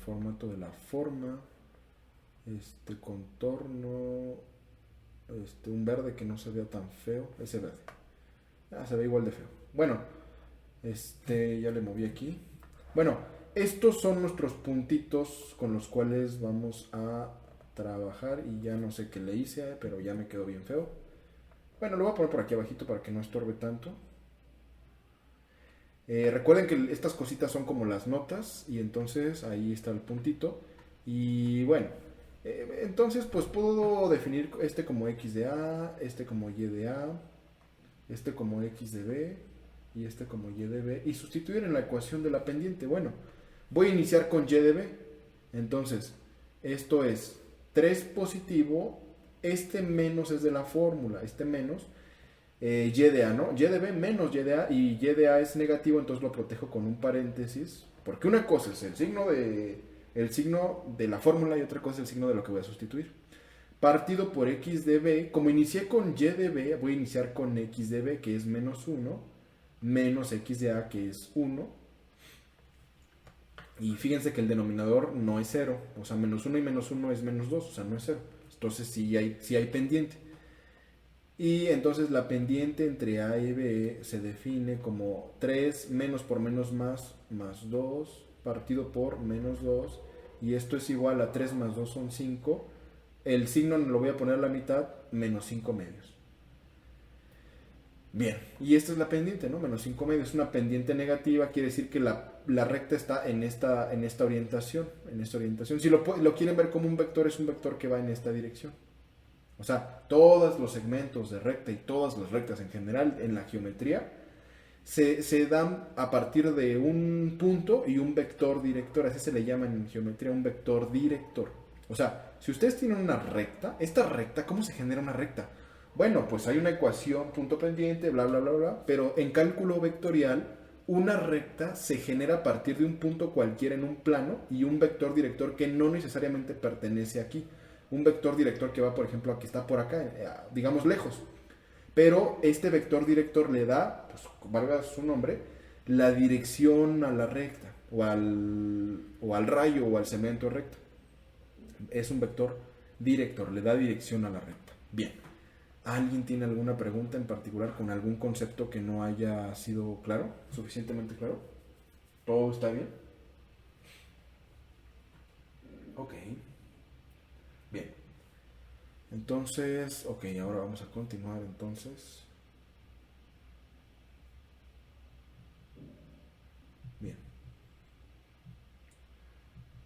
Formato de la forma. Contorno. Un verde que no se vea tan feo. Ese verde. Ah, se ve igual de feo. Bueno, ya le moví aquí. Bueno, estos son nuestros puntitos con los cuales vamos a trabajar. Y ya no sé qué le hice, pero ya me quedó bien feo. Bueno, lo voy a poner por aquí abajito para que no estorbe tanto. Recuerden que estas cositas son como las notas y entonces ahí está el puntito. Y bueno, entonces pues puedo definir este como X de A, este como Y de A, este como X de B y este como Y de B y sustituir en la ecuación de la pendiente. Bueno, voy a iniciar con Y de B. Entonces, esto es 3 positivo, este menos es de la fórmula, este menos y de A, ¿no? Y de B menos Y de A y Y de A es negativo, entonces lo protejo con un paréntesis, porque una cosa es el signo de la fórmula y otra cosa es el signo de lo que voy a sustituir. Partido por X de B, como inicié con Y de B, voy a iniciar con X de B, que es menos 1, menos X de A, que es 1. Y fíjense que el denominador no es 0, o sea, menos 1 y menos 1 es menos 2, o sea, no es 0. Entonces sí hay pendiente. Y entonces la pendiente entre A y B se define como 3 menos por menos más 2 partido por menos 2 y esto es igual a 3 más 2 son 5. El signo lo voy a poner a la mitad, menos 5 medios. Bien, y esta es la pendiente, ¿no? Menos 5 medios. Es una pendiente negativa, quiere decir que la recta está en esta orientación. Si lo quieren ver como un vector, es un vector que va en esta dirección. O sea, todos los segmentos de recta y todas las rectas en general en la geometría se dan a partir de un punto y un vector director. Así se le llama en geometría un vector director. O sea, si ustedes tienen una recta, esta recta, ¿cómo se genera una recta? Bueno, pues hay una ecuación, punto pendiente, bla, bla, bla, bla. Pero en cálculo vectorial, una recta se genera a partir de un punto cualquiera en un plano y un vector director que no necesariamente pertenece aquí. Un vector director que va, por ejemplo, aquí está por acá, digamos lejos. Pero este vector director le da, pues valga su nombre, la dirección a la recta, o al rayo, o al segmento recto. Es un vector director, le da dirección a la recta. Bien. ¿Alguien tiene alguna pregunta en particular con algún concepto que no haya sido claro? ¿Suficientemente claro? ¿Todo está bien? Ok. Bien. Entonces, ok, ahora vamos a continuar entonces. Bien.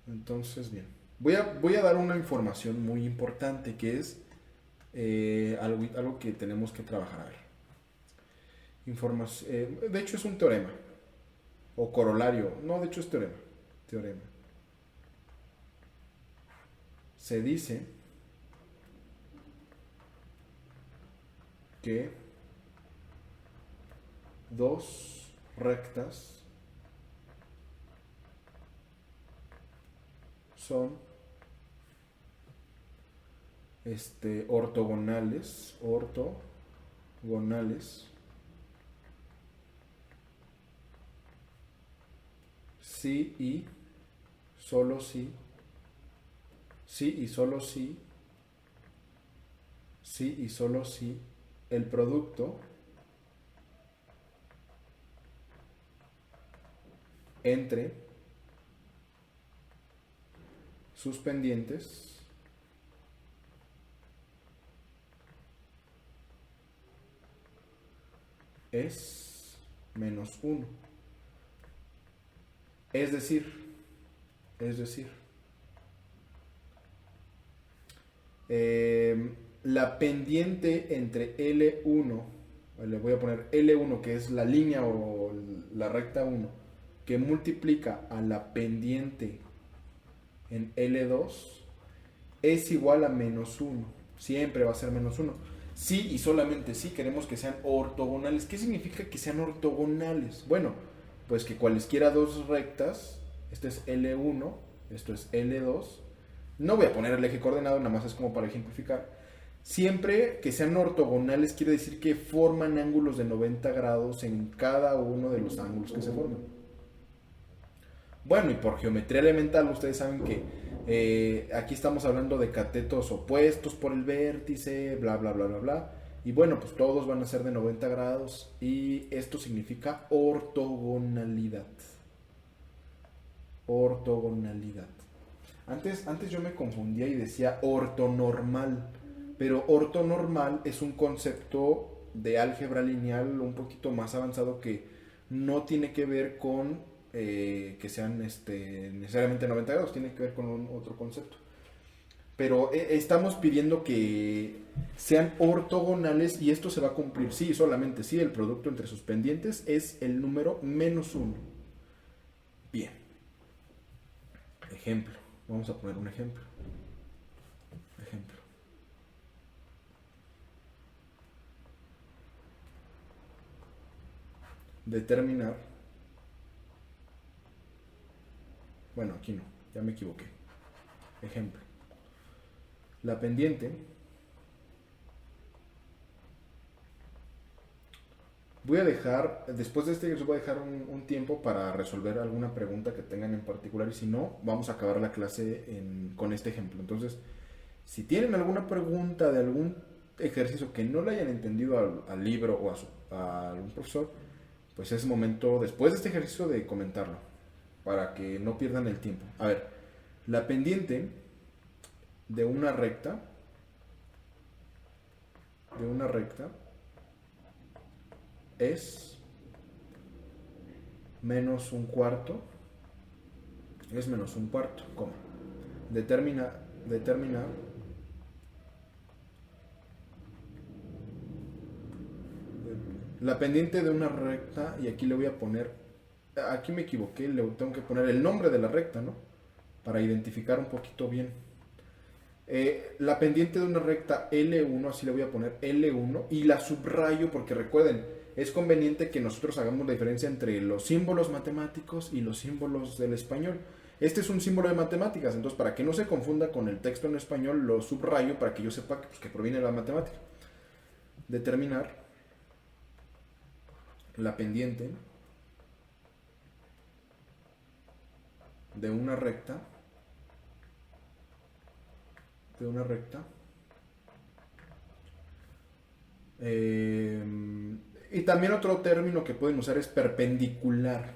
Entonces, bien. Voy a dar una información muy importante que es algo que tenemos que trabajar. A ver. De hecho es un teorema. O corolario. No, de hecho es teorema. Teorema. Se dice que dos rectas son ortogonales, sí y solo sí, sí y solo sí, sí y solo sí, el producto entre sus pendientes es menos uno. Es decir, es decir, la pendiente entre L1, le voy a poner L1, que es la línea o la recta 1, que multiplica a la pendiente en L2, es igual a menos uno. Siempre va a ser menos uno. Sí y solamente si queremos que sean ortogonales. ¿Qué significa que sean ortogonales? Bueno, pues que cualesquiera dos rectas, esto es L1, esto es L2, no voy a poner el eje coordenado, nada más es como para ejemplificar. Siempre que sean ortogonales quiere decir que forman ángulos de 90 grados en cada uno de los ángulos que se forman. Bueno, y por geometría elemental ustedes saben que aquí estamos hablando de catetos opuestos por el vértice, bla, bla, bla, bla, bla. Y bueno, pues todos van a ser de 90 grados y esto significa ortogonalidad. Ortogonalidad. Antes yo me confundía y decía ortonormal, pero ortonormal es un concepto de álgebra lineal un poquito más avanzado que no tiene que ver con que sean necesariamente 90 grados, tiene que ver con otro concepto. Pero estamos pidiendo que sean ortogonales y esto se va a cumplir, sí, solamente si el producto entre sus pendientes es el número menos uno. Bien. Ejemplo. Vamos a poner un ejemplo. Ejemplo. Determinar. Bueno, aquí no, ya me equivoqué. Ejemplo. La pendiente. Voy a dejar, después de este les voy a dejar un tiempo para resolver alguna pregunta que tengan en particular y si no, vamos a acabar la clase con este ejemplo. Entonces, si tienen alguna pregunta de algún ejercicio que no le hayan entendido al libro o a algún profesor, pues es momento, después de este ejercicio, de comentarlo, para que no pierdan el tiempo. A ver, la pendiente de una recta, es menos un cuarto, ¿cómo? Determinar la pendiente de una recta, y aquí le voy a poner, aquí me equivoqué, le tengo que poner el nombre de la recta, ¿no? Para identificar un poquito bien. La pendiente de una recta L1, así le voy a poner L1, y la subrayo porque recuerden, es conveniente que nosotros hagamos la diferencia entre los símbolos matemáticos y los símbolos del español. Este es un símbolo de matemáticas, entonces para que no se confunda con el texto en español, lo subrayo para que yo sepa que, pues, que proviene de la matemática. Determinar la pendiente de una recta y también otro término que pueden usar es perpendicular.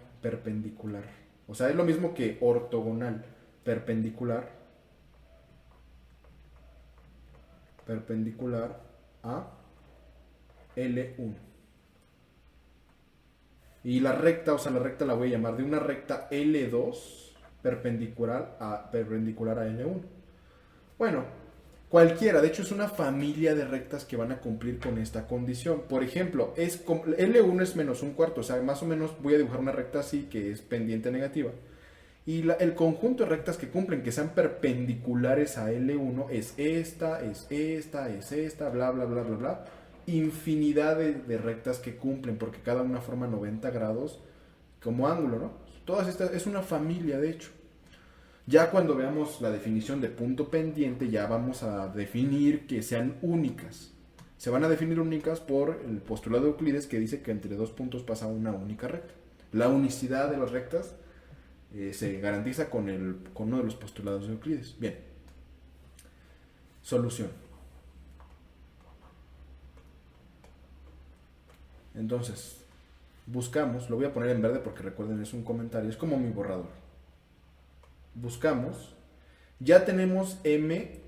O sea, es lo mismo que ortogonal. Perpendicular a L1. Y la recta, o sea, la recta la voy a llamar de una recta L2 perpendicular a L1. Bueno, cualquiera, de hecho es una familia de rectas que van a cumplir con esta condición. Por ejemplo, L1 es menos un cuarto, o sea, más o menos voy a dibujar una recta así que es pendiente negativa. Y el conjunto de rectas que cumplen, que sean perpendiculares a L1, es esta, bla, bla, bla, bla, bla. Infinidad de rectas que cumplen, porque cada una forma 90 grados como ángulo, ¿no? Todas estas, es una familia, de hecho. Ya cuando veamos la definición de punto pendiente, ya vamos a definir que sean únicas. Se van a definir únicas por el postulado de Euclides, que dice que entre dos puntos pasa una única recta. La unicidad de las rectas se garantiza con uno de los postulados de Euclides. Bien. Solución. Entonces, buscamos, lo voy a poner en verde porque recuerden, es un comentario, es como mi borrador. Buscamos, ya tenemos m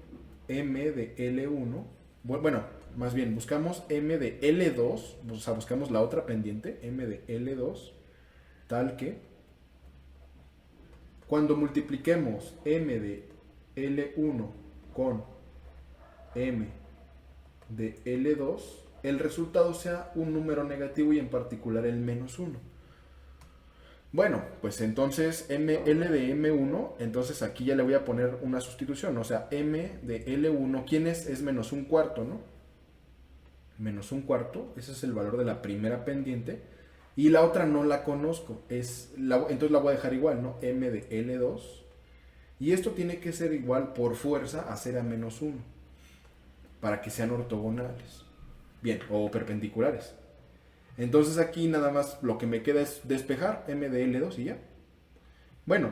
de L1, bueno, más bien buscamos m de L2, o sea, buscamos la otra pendiente, m de L2, tal que cuando multipliquemos m de L1 con m de L2, el resultado sea un número negativo y en particular el menos 1. Bueno, pues entonces L de M1, entonces aquí ya le voy a poner una sustitución, o sea, M de L1, ¿quién es? Es menos un cuarto, ¿no? Menos un cuarto, ese es el valor de la primera pendiente, y la otra no la conozco, entonces la voy a dejar igual, ¿no? M de L2, y esto tiene que ser igual por fuerza a 0 a menos 1, para que sean ortogonales, bien, o perpendiculares. Entonces aquí nada más lo que me queda es despejar m de L2 y ya. Bueno,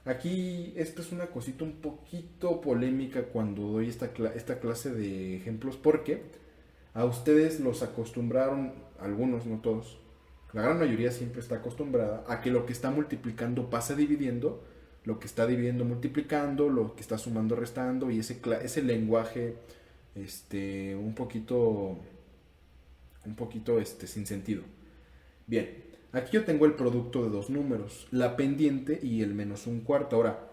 aquí esta es una cosita un poquito polémica cuando doy esta clase de ejemplos, porque a ustedes los acostumbraron, algunos, no todos, la gran mayoría siempre está acostumbrada a que lo que está multiplicando pasa dividiendo, lo que está dividiendo multiplicando, lo que está sumando restando, y ese lenguaje un poquito sin sentido. Bien, aquí yo tengo el producto de dos números, la pendiente y el menos un cuarto. Ahora,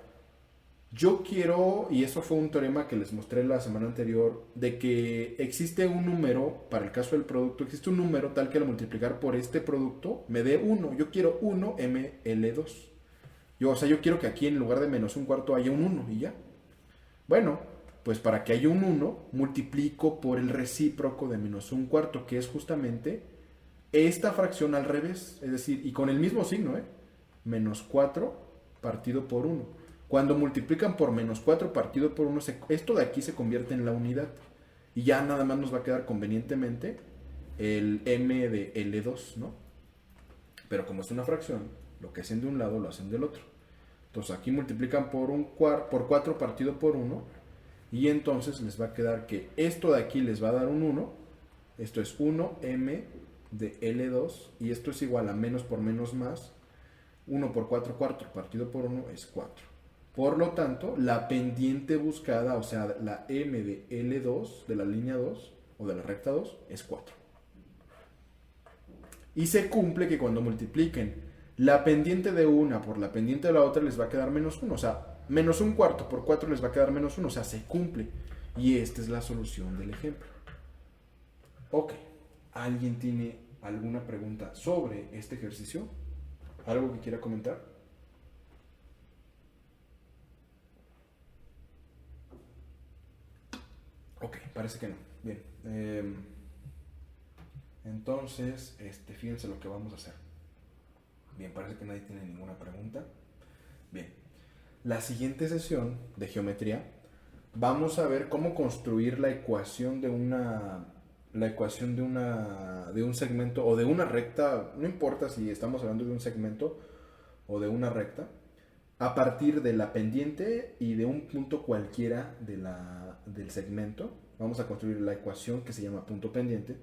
yo quiero, y eso fue un teorema que les mostré la semana anterior, de que existe un número, para el caso del producto, existe un número tal que al multiplicar por este producto me dé 1. Yo quiero 1 ml2. O sea, yo quiero que aquí en lugar de menos un cuarto haya un 1 y ya. Bueno, pues para que haya un 1, multiplico por el recíproco de menos un cuarto, que es justamente esta fracción al revés, es decir, y con el mismo signo, menos 4 partido por 1. Cuando multiplican por menos 4 partido por 1, esto de aquí se convierte en la unidad. Y ya nada más nos va a quedar convenientemente el m de L2, ¿no? Pero como es una fracción, lo que hacen de un lado lo hacen del otro. Entonces aquí multiplican por 4 partido por 1, y entonces les va a quedar que esto de aquí les va a dar un 1, esto es 1m de L2, y esto es igual a menos por menos más, 1 por 4 cuartos partido por 1 es 4. Por lo tanto, la pendiente buscada, o sea, la m de L2, de la línea 2, o de la recta 2, es 4. Y se cumple que cuando multipliquen la pendiente de una por la pendiente de la otra les va a quedar menos 1, o sea, menos un cuarto por 4 les va a quedar menos 1, o sea, se cumple. Y esta es la solución del ejemplo. Ok, ¿alguien tiene alguna pregunta sobre este ejercicio? ¿Algo que quiera comentar? Ok, parece que no. Bien. Entonces, fíjense lo que vamos a hacer. Bien, parece que nadie tiene ninguna pregunta. Bien. La siguiente sesión de geometría vamos a ver cómo construir la ecuación de un segmento o de una recta, no importa si estamos hablando de un segmento o de una recta, a partir de la pendiente y de un punto cualquiera del segmento. Vamos a construir la ecuación que se llama punto pendiente.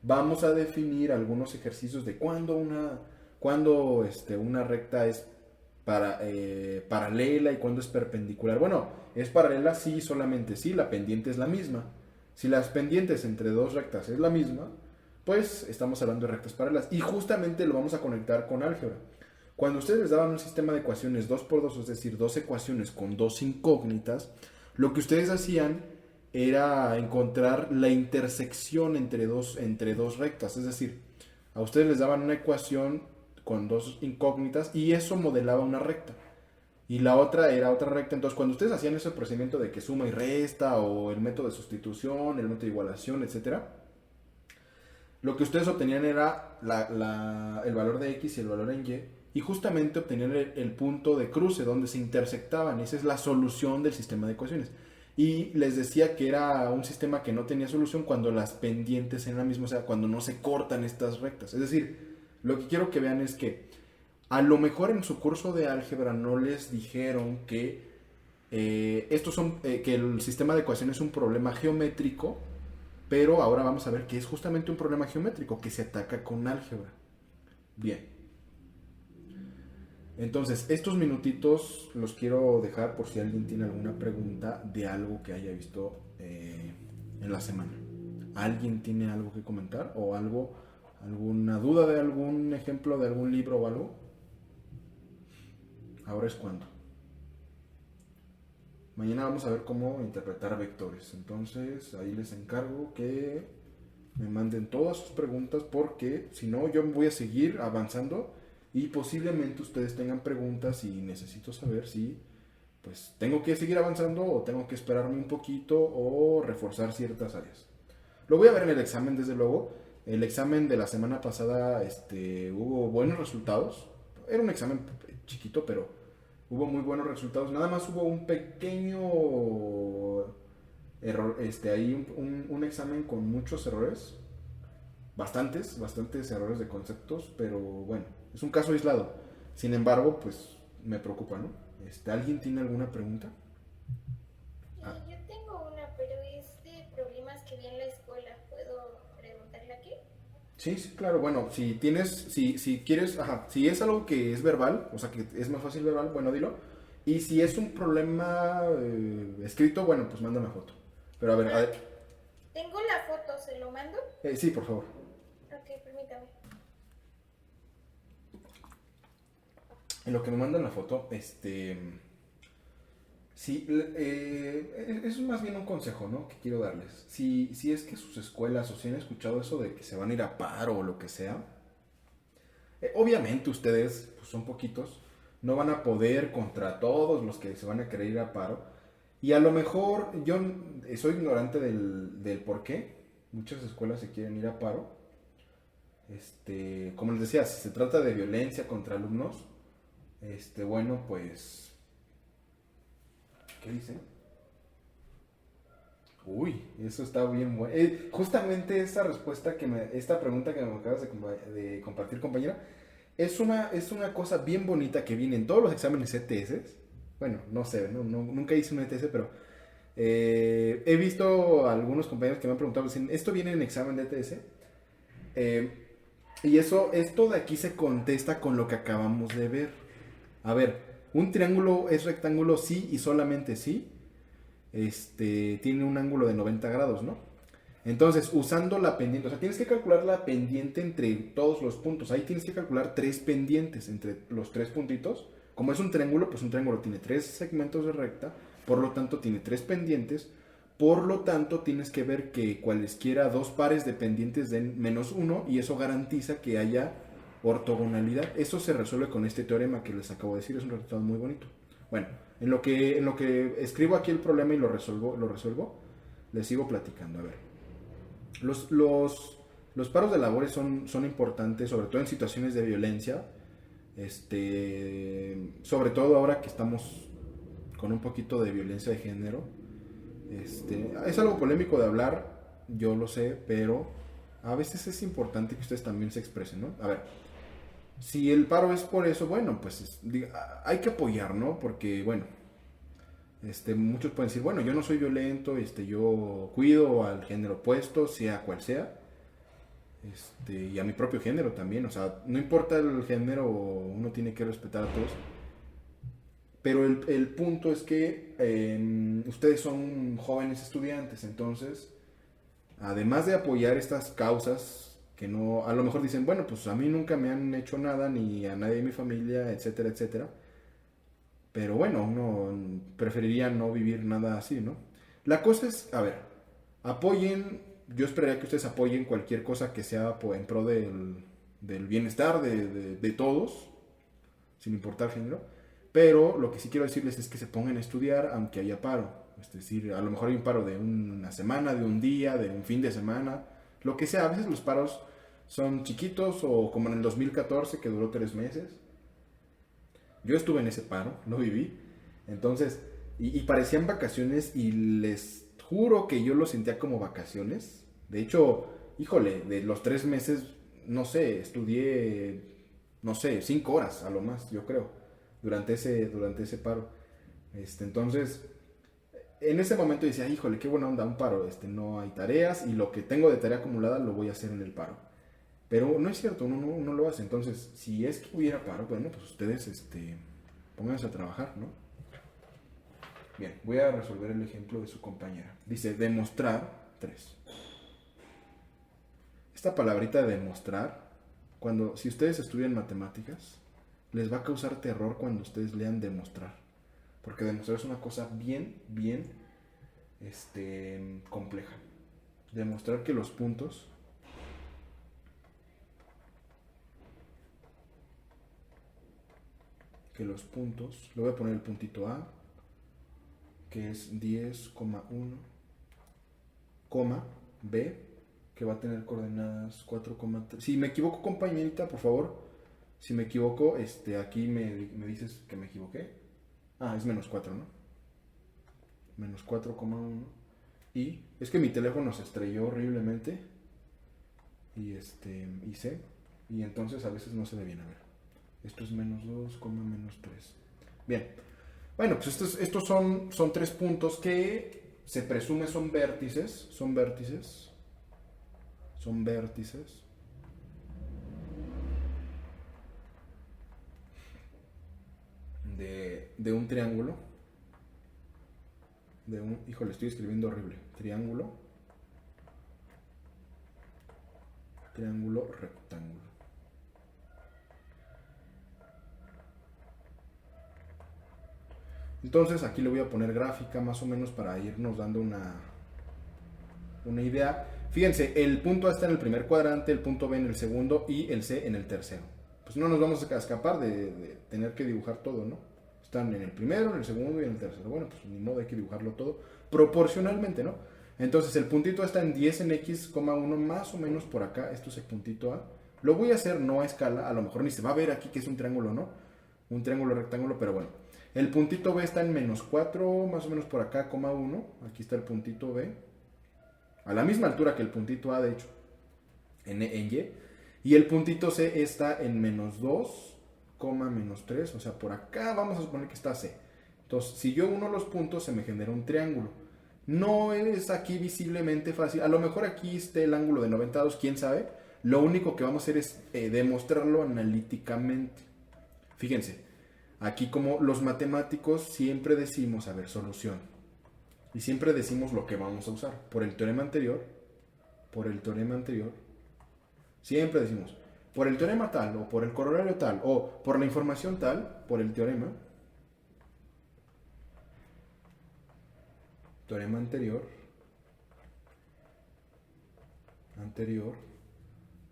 Vamos a definir algunos ejercicios de cuándo una recta es paralela y cuándo es perpendicular. Bueno, es paralela sí, solamente si la pendiente es la misma. Si las pendientes entre dos rectas es la misma, pues estamos hablando de rectas paralelas. Y justamente lo vamos a conectar con álgebra. Cuando ustedes les daban un sistema de ecuaciones 2x2, es decir, dos ecuaciones con dos incógnitas, lo que ustedes hacían era encontrar la intersección entre dos rectas. Es decir, a ustedes les daban una ecuación con dos incógnitas y eso modelaba una recta. Y la otra era otra recta. Entonces, cuando ustedes hacían ese procedimiento de que suma y resta, o el método de sustitución, el método de igualación, etcétera, lo que ustedes obtenían era el valor de x y el valor en y, y justamente obtenían el punto de cruce donde se intersectaban. Esa es la solución del sistema de ecuaciones. Y les decía que era un sistema que no tenía solución cuando las pendientes eran la misma, o sea, cuando no se cortan estas rectas. Es decir, lo que quiero que vean es que a lo mejor en su curso de álgebra no les dijeron que que el sistema de ecuaciones es un problema geométrico, pero ahora vamos a ver que es justamente un problema geométrico que se ataca con álgebra. Bien. Entonces, estos minutitos los quiero dejar por si alguien tiene alguna pregunta de algo que haya visto en la semana. ¿Alguien tiene algo que comentar o algo, alguna duda de algún ejemplo de algún libro o algo? Ahora es cuando. Mañana vamos a ver cómo interpretar vectores. Entonces, ahí les encargo que me manden todas sus preguntas porque si no, yo voy a seguir avanzando y posiblemente ustedes tengan preguntas y necesito saber si pues tengo que seguir avanzando o tengo que esperarme un poquito o reforzar ciertas áreas. Lo voy a ver en el examen, desde luego. El examen de la semana pasada hubo buenos resultados. Era un examen chiquito, pero hubo muy buenos resultados. Nada más hubo un pequeño error, ahí un examen con muchos errores. Bastantes errores de conceptos, pero bueno, es un caso aislado. Sin embargo, pues me preocupa, ¿no? ¿Alguien tiene alguna pregunta? Yo tengo una, pero es de problemas que vi en la escuela. ¿Puedo preguntarle aquí? Sí, sí, claro. Bueno, si quieres, ajá, si es algo que es verbal, o sea, que es más fácil verbal, bueno, dilo. Y si es un problema escrito, bueno, pues mándame foto. Pero a ver, Tengo la foto, ¿se lo mando? sí, por favor. Ok, permítame. En lo que me mandan la foto, sí, es más bien un consejo, ¿no? Que quiero darles. Si es que sus escuelas o si han escuchado eso de que se van a ir a paro o lo que sea, obviamente ustedes pues, son poquitos, no van a poder contra todos los que se van a querer ir a paro. Y a lo mejor yo soy ignorante del por qué muchas escuelas se quieren ir a paro. Como les decía, si se trata de violencia contra alumnos, bueno, pues, ¿qué dicen? Uy, eso está bien bueno. Justamente esta respuesta esta pregunta que me acabas de compartir, compañera, es una cosa bien bonita que viene en todos los exámenes ETS. Bueno, no sé, nunca hice un ETS, pero he visto a algunos compañeros que me han preguntado, dicen, ¿esto viene en examen de ETS? Y esto de aquí se contesta con lo que acabamos de ver. A ver, un triángulo es rectángulo sí y solamente sí. Tiene un ángulo de 90 grados, ¿no? Entonces, usando la pendiente, o sea, tienes que calcular la pendiente entre todos los puntos. Ahí tienes que calcular tres pendientes entre los tres puntitos. Como es un triángulo, pues un triángulo tiene tres segmentos de recta, por lo tanto tiene tres pendientes. Por lo tanto, tienes que ver que cualesquiera dos pares de pendientes den -1 y eso garantiza que haya ortogonalidad. Eso se resuelve con este teorema que les acabo de decir, es un resultado muy bonito. Bueno, en lo que escribo aquí el problema y lo resuelvo, les sigo platicando. A ver, los paros de labores son importantes, sobre todo en situaciones de violencia. Sobre todo ahora que estamos con un poquito de violencia de género. Es algo polémico de hablar, yo lo sé, pero a veces es importante que ustedes también se expresen, ¿no? A ver, si el paro es por eso, bueno, pues hay que apoyar, ¿no? Porque, bueno, muchos pueden decir, bueno, yo no soy violento, yo cuido al género opuesto, sea cual sea, y a mi propio género también, o sea, no importa el género, uno tiene que respetar a todos. Pero el punto es que ustedes son jóvenes estudiantes, entonces, además de apoyar estas causas, que no, a lo mejor dicen, bueno, pues a mí nunca me han hecho nada, ni a nadie de mi familia, etcétera, etcétera. Pero bueno, uno preferiría no vivir nada así, ¿no? La cosa es, a ver, apoyen, yo esperaría que ustedes apoyen cualquier cosa que sea en pro del bienestar de todos, sin importar género. Pero lo que sí quiero decirles es que se pongan a estudiar aunque haya paro. Es decir, a lo mejor hay un paro de una semana, de un día, de un fin de semana, lo que sea. A veces los paros son chiquitos o como en el 2014 que duró 3 meses. Yo estuve en ese paro, lo viví. Entonces, y parecían vacaciones y les juro que yo lo sentía como vacaciones. De hecho, híjole, de los 3 meses, no sé, estudié, no sé, 5 horas a lo más, yo creo, durante ese paro. Entonces, en ese momento decía, híjole, qué buena onda, un paro, no hay tareas y lo que tengo de tarea acumulada lo voy a hacer en el paro. Pero no es cierto, uno lo hace. Entonces, si es que hubiera paro, bueno, pues ustedes, pónganse a trabajar, ¿no? Bien, voy a resolver el ejemplo de su compañera. Dice, demostrar 3. Esta palabrita de demostrar, si ustedes estudian matemáticas, les va a causar terror cuando ustedes lean demostrar. Porque demostrar es una cosa bien, bien, compleja. Demostrar que los puntos le voy a poner el puntito A, que es 10,1, coma B, que va a tener coordenadas 4,3. Si me equivoco, compañerita, por favor, si me equivoco, aquí me dices que me equivoqué. Ah, es -4, ¿no? -4,1. Y es que mi teléfono se estrelló horriblemente. Y sé. Y entonces a veces no se ve bien. A ver. Esto es -2, -3. Bien. Bueno, pues estos son 3 puntos que se presume son vértices. Son vértices. De un triángulo. Híjole, estoy escribiendo horrible. Triángulo, rectángulo. Entonces aquí le voy a poner gráfica más o menos para irnos dando una idea. Fíjense, el punto A está en el primer cuadrante, el punto B en el segundo y el C en el tercero. Pues no nos vamos a escapar de tener que dibujar todo, ¿no? Están en el primero, en el segundo y en el tercero. Bueno, pues ni modo, hay que dibujarlo todo proporcionalmente, ¿no? Entonces el puntito está en 10 en x,1 más o menos por acá. Esto es el puntito A. Lo voy a hacer no a escala, a lo mejor ni se va a ver aquí que es un triángulo, ¿no? Un triángulo rectángulo, pero bueno. El puntito B está en -4, más o menos por acá, 1. Aquí está el puntito B. A la misma altura que el puntito A, de hecho, en Y. Y el puntito C está en -2, -3. O sea, por acá vamos a suponer que está C. Entonces, si yo uno los puntos, se me genera un triángulo. No es aquí visiblemente fácil. A lo mejor aquí esté el ángulo de 90 grados, quién sabe. Lo único que vamos a hacer es demostrarlo analíticamente. Fíjense. Aquí como los matemáticos siempre decimos, a ver, solución. Y siempre decimos lo que vamos a usar. Por el teorema anterior, siempre decimos, por el teorema tal, o por el corolario tal, o por la información tal, por el teorema anterior,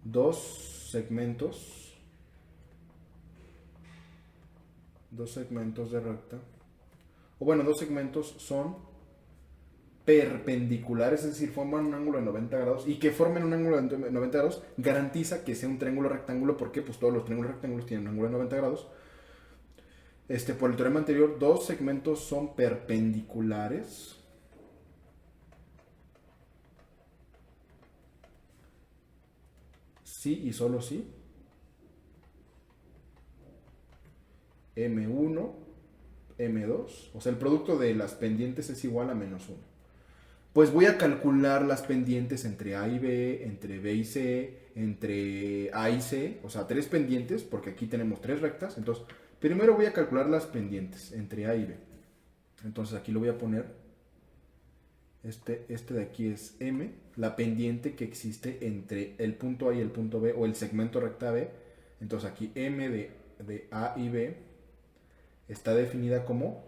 dos segmentos de recta, o bueno, dos segmentos son perpendiculares, es decir, forman un ángulo de 90 grados, y que formen un ángulo de 90 grados garantiza que sea un triángulo rectángulo, porque pues todos los triángulos rectángulos tienen un ángulo de 90 grados. Por el teorema anterior, dos segmentos son perpendiculares. Sí y solo sí. M1, M2. O sea, el producto de las pendientes es igual a -1. Pues voy a calcular las pendientes entre A y B, entre B y C, entre A y C. O sea, 3 pendientes, porque aquí tenemos 3 rectas. Entonces, primero voy a calcular las pendientes entre A y B. Entonces aquí lo voy a poner. Este de aquí es M, la pendiente que existe entre el punto A y el punto B, o el segmento recta B. Entonces aquí M de A y B está definida como...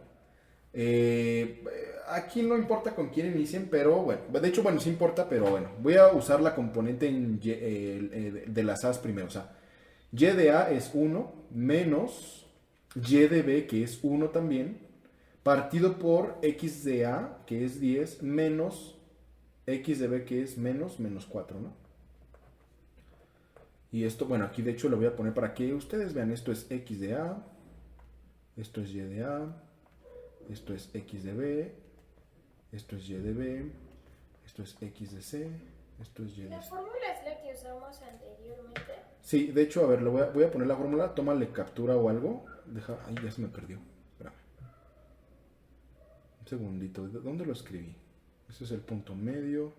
aquí no importa con quién inicien, pero bueno, de hecho, bueno, sí importa, pero bueno, voy a usar la componente de las A's primero. O sea, Y de A es 1 menos Y de B, que es 1 también, partido por X de A, que es 10, menos X de B, que es -4, ¿no? Y esto, bueno, aquí de hecho lo voy a poner para que ustedes vean. Esto es X de A Esto es y de A, esto es x de B, esto es y de B, esto es x de C, esto es y de C. ¿La fórmula es la que usamos anteriormente? Sí, de hecho, a ver, voy a poner la fórmula, tómale captura o algo. Deja, ahí ya se me perdió. Espérame. Un segundito, ¿dónde lo escribí? Ese es el punto medio.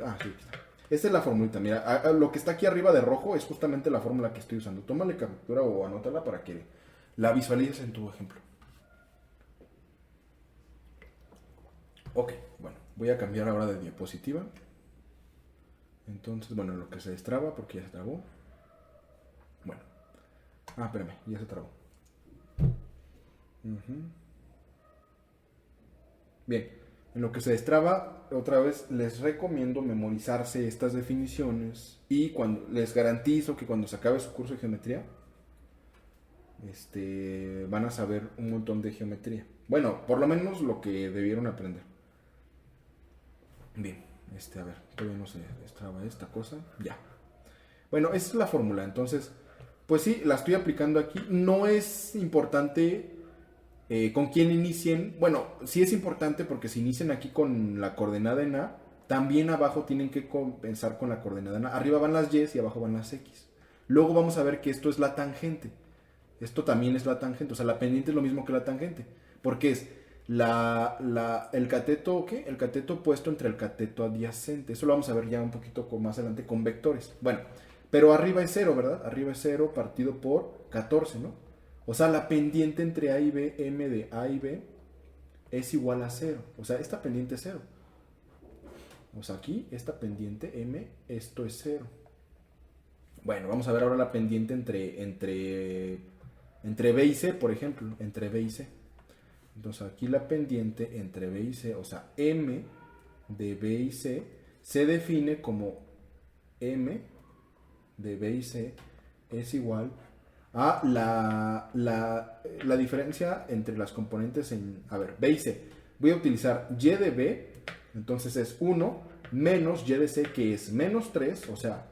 Ah, sí, aquí está. Esta es la formulita, mira, lo que está aquí arriba de rojo es justamente la fórmula que estoy usando. Tómale captura o anótala para que la visualices en tu ejemplo. Ok, bueno, voy a cambiar ahora de diapositiva. Entonces, bueno, lo que se destraba, porque ya se trabó. Bueno. Ah, espérame, ya se trabó. Bien, en lo que se destraba, otra vez les recomiendo memorizarse estas definiciones y cuando les garantizo que cuando se acabe su curso de geometría, van a saber un montón de geometría. Bueno, por lo menos lo que debieron aprender. Bien, a ver, todavía no se destraba esta cosa. Ya. Bueno, esa es la fórmula, entonces, pues sí, la estoy aplicando aquí. No es importante con quién inicien. Bueno, sí es importante porque si inician aquí con la coordenada en A, también abajo tienen que compensar con la coordenada en A. Arriba van las Y y abajo van las X. Luego vamos a ver que esto es la tangente. Esto también es la tangente, o sea, la pendiente es lo mismo que la tangente, porque es el cateto, ¿qué? El cateto opuesto entre el cateto adyacente. Eso lo vamos a ver ya un poquito más adelante con vectores. Bueno, pero arriba es 0, ¿verdad? Arriba es 0 partido por 14, ¿no? O sea, la pendiente entre A y B, M de A y B, es igual a 0. O sea, esta pendiente es 0. O sea, aquí, esta pendiente M, esto es 0. Bueno, vamos a ver ahora la pendiente entre B y C, por ejemplo. Entre B y C. Entonces, aquí la pendiente entre B y C, o sea, M de B y C, se define como M de B y C es igual a la diferencia entre las componentes en, a ver, B y C. Voy a utilizar Y de B, entonces es 1 menos Y de C, que es menos 3, o sea,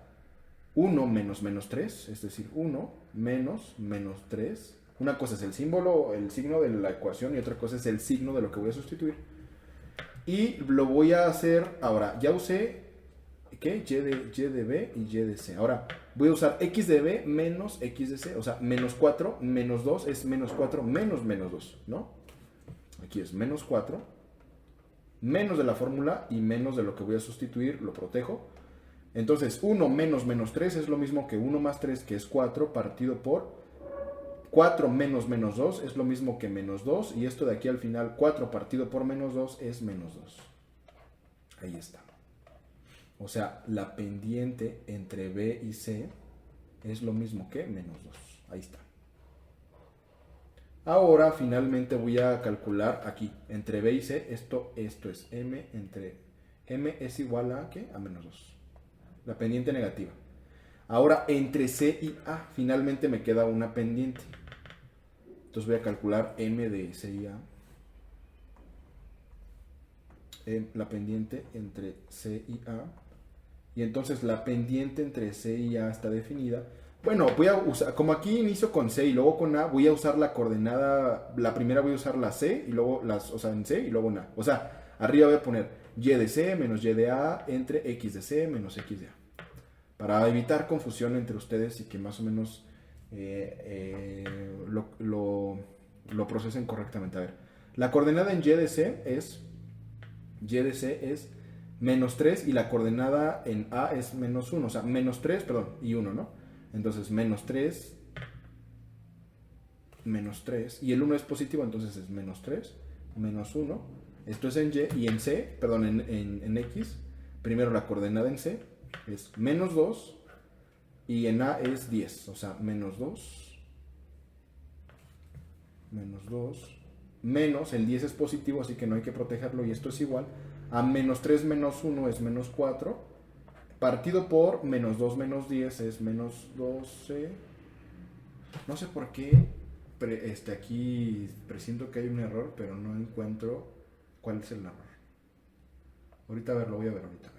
1 menos menos 3, es decir, 1 menos menos 3. Una cosa es el símbolo, el signo de la ecuación y otra cosa es el signo de lo que voy a sustituir. Y lo voy a hacer ahora. Ya usé ¿qué? Y de B y Y de C. Ahora voy a usar X de B menos X de C. O sea, menos 4 menos 2 es menos 4 menos menos 2, ¿no? Aquí es menos 4, menos de la fórmula y menos de lo que voy a sustituir, lo protejo. Entonces 1 menos menos 3 es lo mismo que 1 más 3, que es 4, partido por 4 menos menos 2 es lo mismo que menos 2. Y esto de aquí al final, 4 partido por menos 2 es menos 2. Ahí está. O sea, la pendiente entre B y C es lo mismo que menos 2. Ahí está. Ahora finalmente voy a calcular aquí, entre B y C, esto es M, entre M es igual a, ¿qué? A menos 2. La pendiente negativa. Ahora entre C y A, finalmente me queda una pendiente. Entonces voy a calcular M de C y A. La pendiente entre C y A. Y entonces la pendiente entre C y A está definida. Bueno, voy a usar, como aquí inicio con C y luego con A, voy a usar la coordenada, la primera voy a usar la C y luego o sea, en C y luego en A. O sea, arriba voy a poner Y de C menos Y de A entre X de C menos X de A. Para evitar confusión entre ustedes y que más o menos lo procesen correctamente. A ver, la coordenada en Y de C es menos 3 y la coordenada en A es menos 1, o sea, menos 3, perdón, y 1, ¿no? Entonces, menos 3, y el 1 es positivo, entonces es menos 3, menos 1, esto es en Y, y en C, perdón, en X, primero la coordenada en C es menos 2, y en A es 10, o sea, menos 2, menos, el 10 es positivo, así que no hay que protegerlo, y esto es igual a menos 3 menos 1 es menos 4, partido por menos 2 menos 10 es menos 12. No sé por qué aquí presiento que hay un error, pero no encuentro cuál es el error. Ahorita a ver, lo voy a ver ahorita.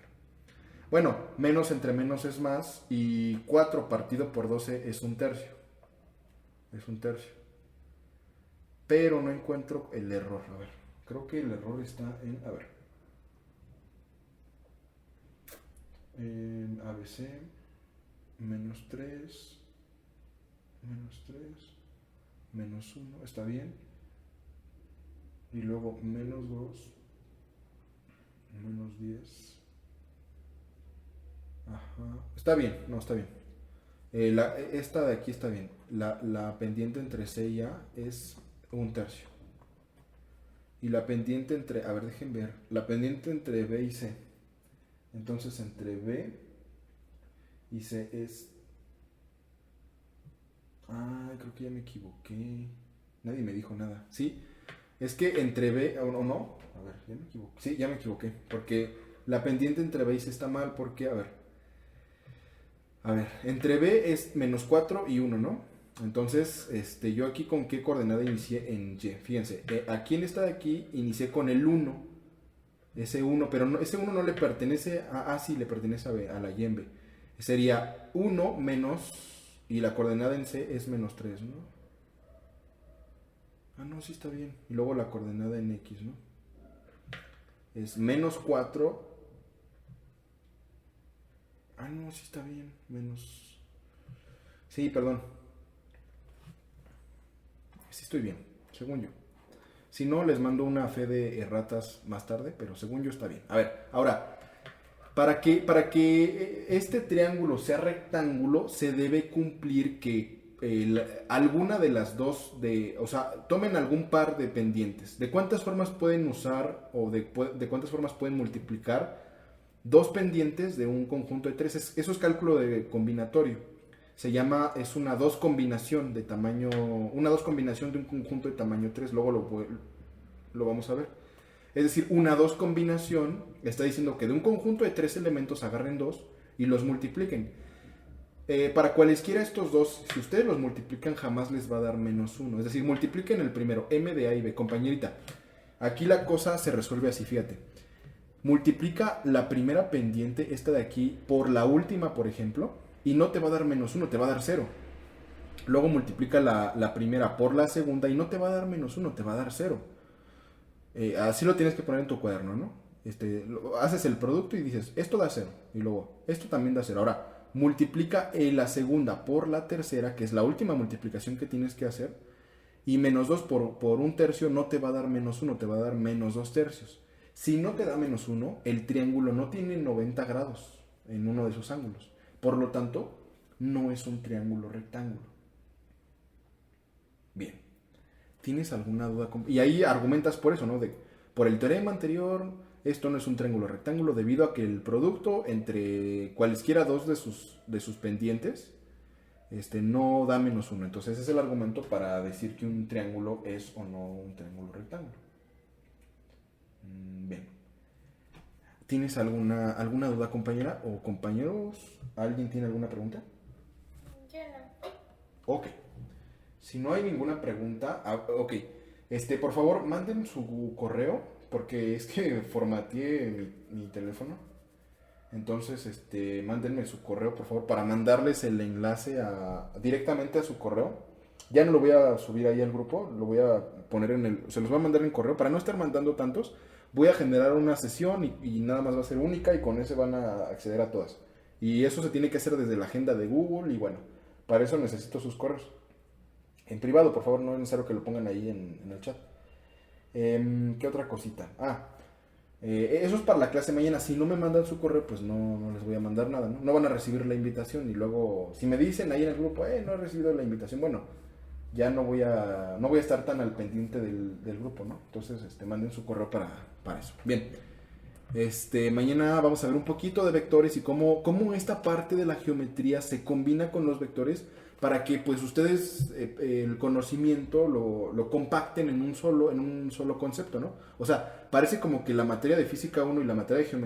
Bueno, menos entre menos es más y 4 partido por 12 es un tercio. Es un tercio. pero no encuentro el error. A ver, creo que el error está en, a ver, en ABC, -3, -3, -1, está bien. Y luego -2, -10. Ajá, está bien, no, está bien. Esta de aquí está bien. La pendiente entre C y A es 1/3. Y la pendiente entre, a ver, dejen ver. La pendiente entre B y C. Entonces entre B y C es... Ah, creo que ya me equivoqué. Nadie me dijo nada. Sí, es que entre B o no. A ver, ya me equivoqué. Sí, ya me equivoqué. Porque la pendiente entre B y C está mal porque, a ver, entre B es -4 y 1, ¿no? Entonces, yo aquí con qué coordenada inicié en Y. Fíjense, aquí en esta de aquí inicié con el 1. Ese 1, pero no, ese 1 no le pertenece a A, sí le pertenece a B, a la Y en B. Sería 1 menos, y la coordenada en C es -3, ¿no? Ah, no, sí está bien. Y luego la coordenada en X, ¿no? Es -4. Ah, no, sí está bien. Sí, perdón. Sí estoy bien, según yo. Si no, les mando una fe de erratas más tarde, pero según yo está bien. A ver, ahora, para que este triángulo sea rectángulo, se debe cumplir que alguna de las dos, o sea, tomen algún par de pendientes. ¿De cuántas formas pueden usar o de cuántas formas pueden multiplicar dos pendientes de un conjunto de tres? Eso es cálculo de combinatorio. Es una dos combinación de tamaño, una dos combinación de un conjunto de tamaño 3. Luego lo vamos a ver. Es decir, una dos combinación está diciendo que de un conjunto de tres elementos agarren dos y los multipliquen. Para cualesquiera estos dos, si ustedes los multiplican, jamás les va a dar -1. Es decir, multipliquen el primero, m de a y b. Compañerita, aquí la cosa se resuelve así, fíjate. Multiplica la primera pendiente, esta de aquí, por la última, por ejemplo, y no te va a dar -1, te va a dar 0. Luego multiplica la primera por la segunda y no te va a dar -1, te va a dar 0. Así lo tienes que poner en tu cuaderno, ¿no? Haces el producto y dices, esto da 0. Y luego, esto también da 0. Ahora, multiplica la segunda por la tercera, que es la última multiplicación que tienes que hacer. Y -2 por 1/3 no te va a dar -1, te va a dar -2/3. Si no te da -1, el triángulo no tiene 90 grados en uno de sus ángulos. Por lo tanto, no es un triángulo rectángulo. Bien. ¿Tienes alguna duda? Y ahí argumentas por eso, ¿no? Por el teorema anterior, esto no es un triángulo rectángulo debido a que el producto entre cualesquiera dos de sus pendientes no da -1. Entonces ese es el argumento para decir que un triángulo es o no un triángulo rectángulo. Bien. ¿Tienes alguna duda, compañera o compañeros? ¿Alguien tiene alguna pregunta? Yo no. Ok. Si no hay ninguna pregunta, ok. Por favor, manden su correo, porque es que formateé mi teléfono. Entonces, mándenme su correo, por favor, para mandarles el enlace directamente a su correo. Ya no lo voy a subir ahí al grupo, lo voy a poner se los voy a mandar en correo, para no estar mandando tantos. Voy a generar una sesión y nada más va a ser única y con ese van a acceder a todas. Y eso se tiene que hacer desde la agenda de Google y bueno, para eso necesito sus correos. En privado, por favor, no es necesario que lo pongan ahí en el chat. ¿Qué otra cosita? Eso es para la clase mañana. Si no me mandan su correo, pues no les voy a mandar nada, ¿no? No van a recibir la invitación y luego, si me dicen ahí en el grupo, no he recibido la invitación, bueno, ya no voy a estar tan al pendiente del grupo, ¿no? Entonces, manden su correo para eso. Bien. Mañana vamos a ver un poquito de vectores y cómo esta parte de la geometría se combina con los vectores para que pues ustedes el conocimiento lo compacten en un solo concepto, ¿no? O sea, parece como que la materia de física 1 y la materia de geometría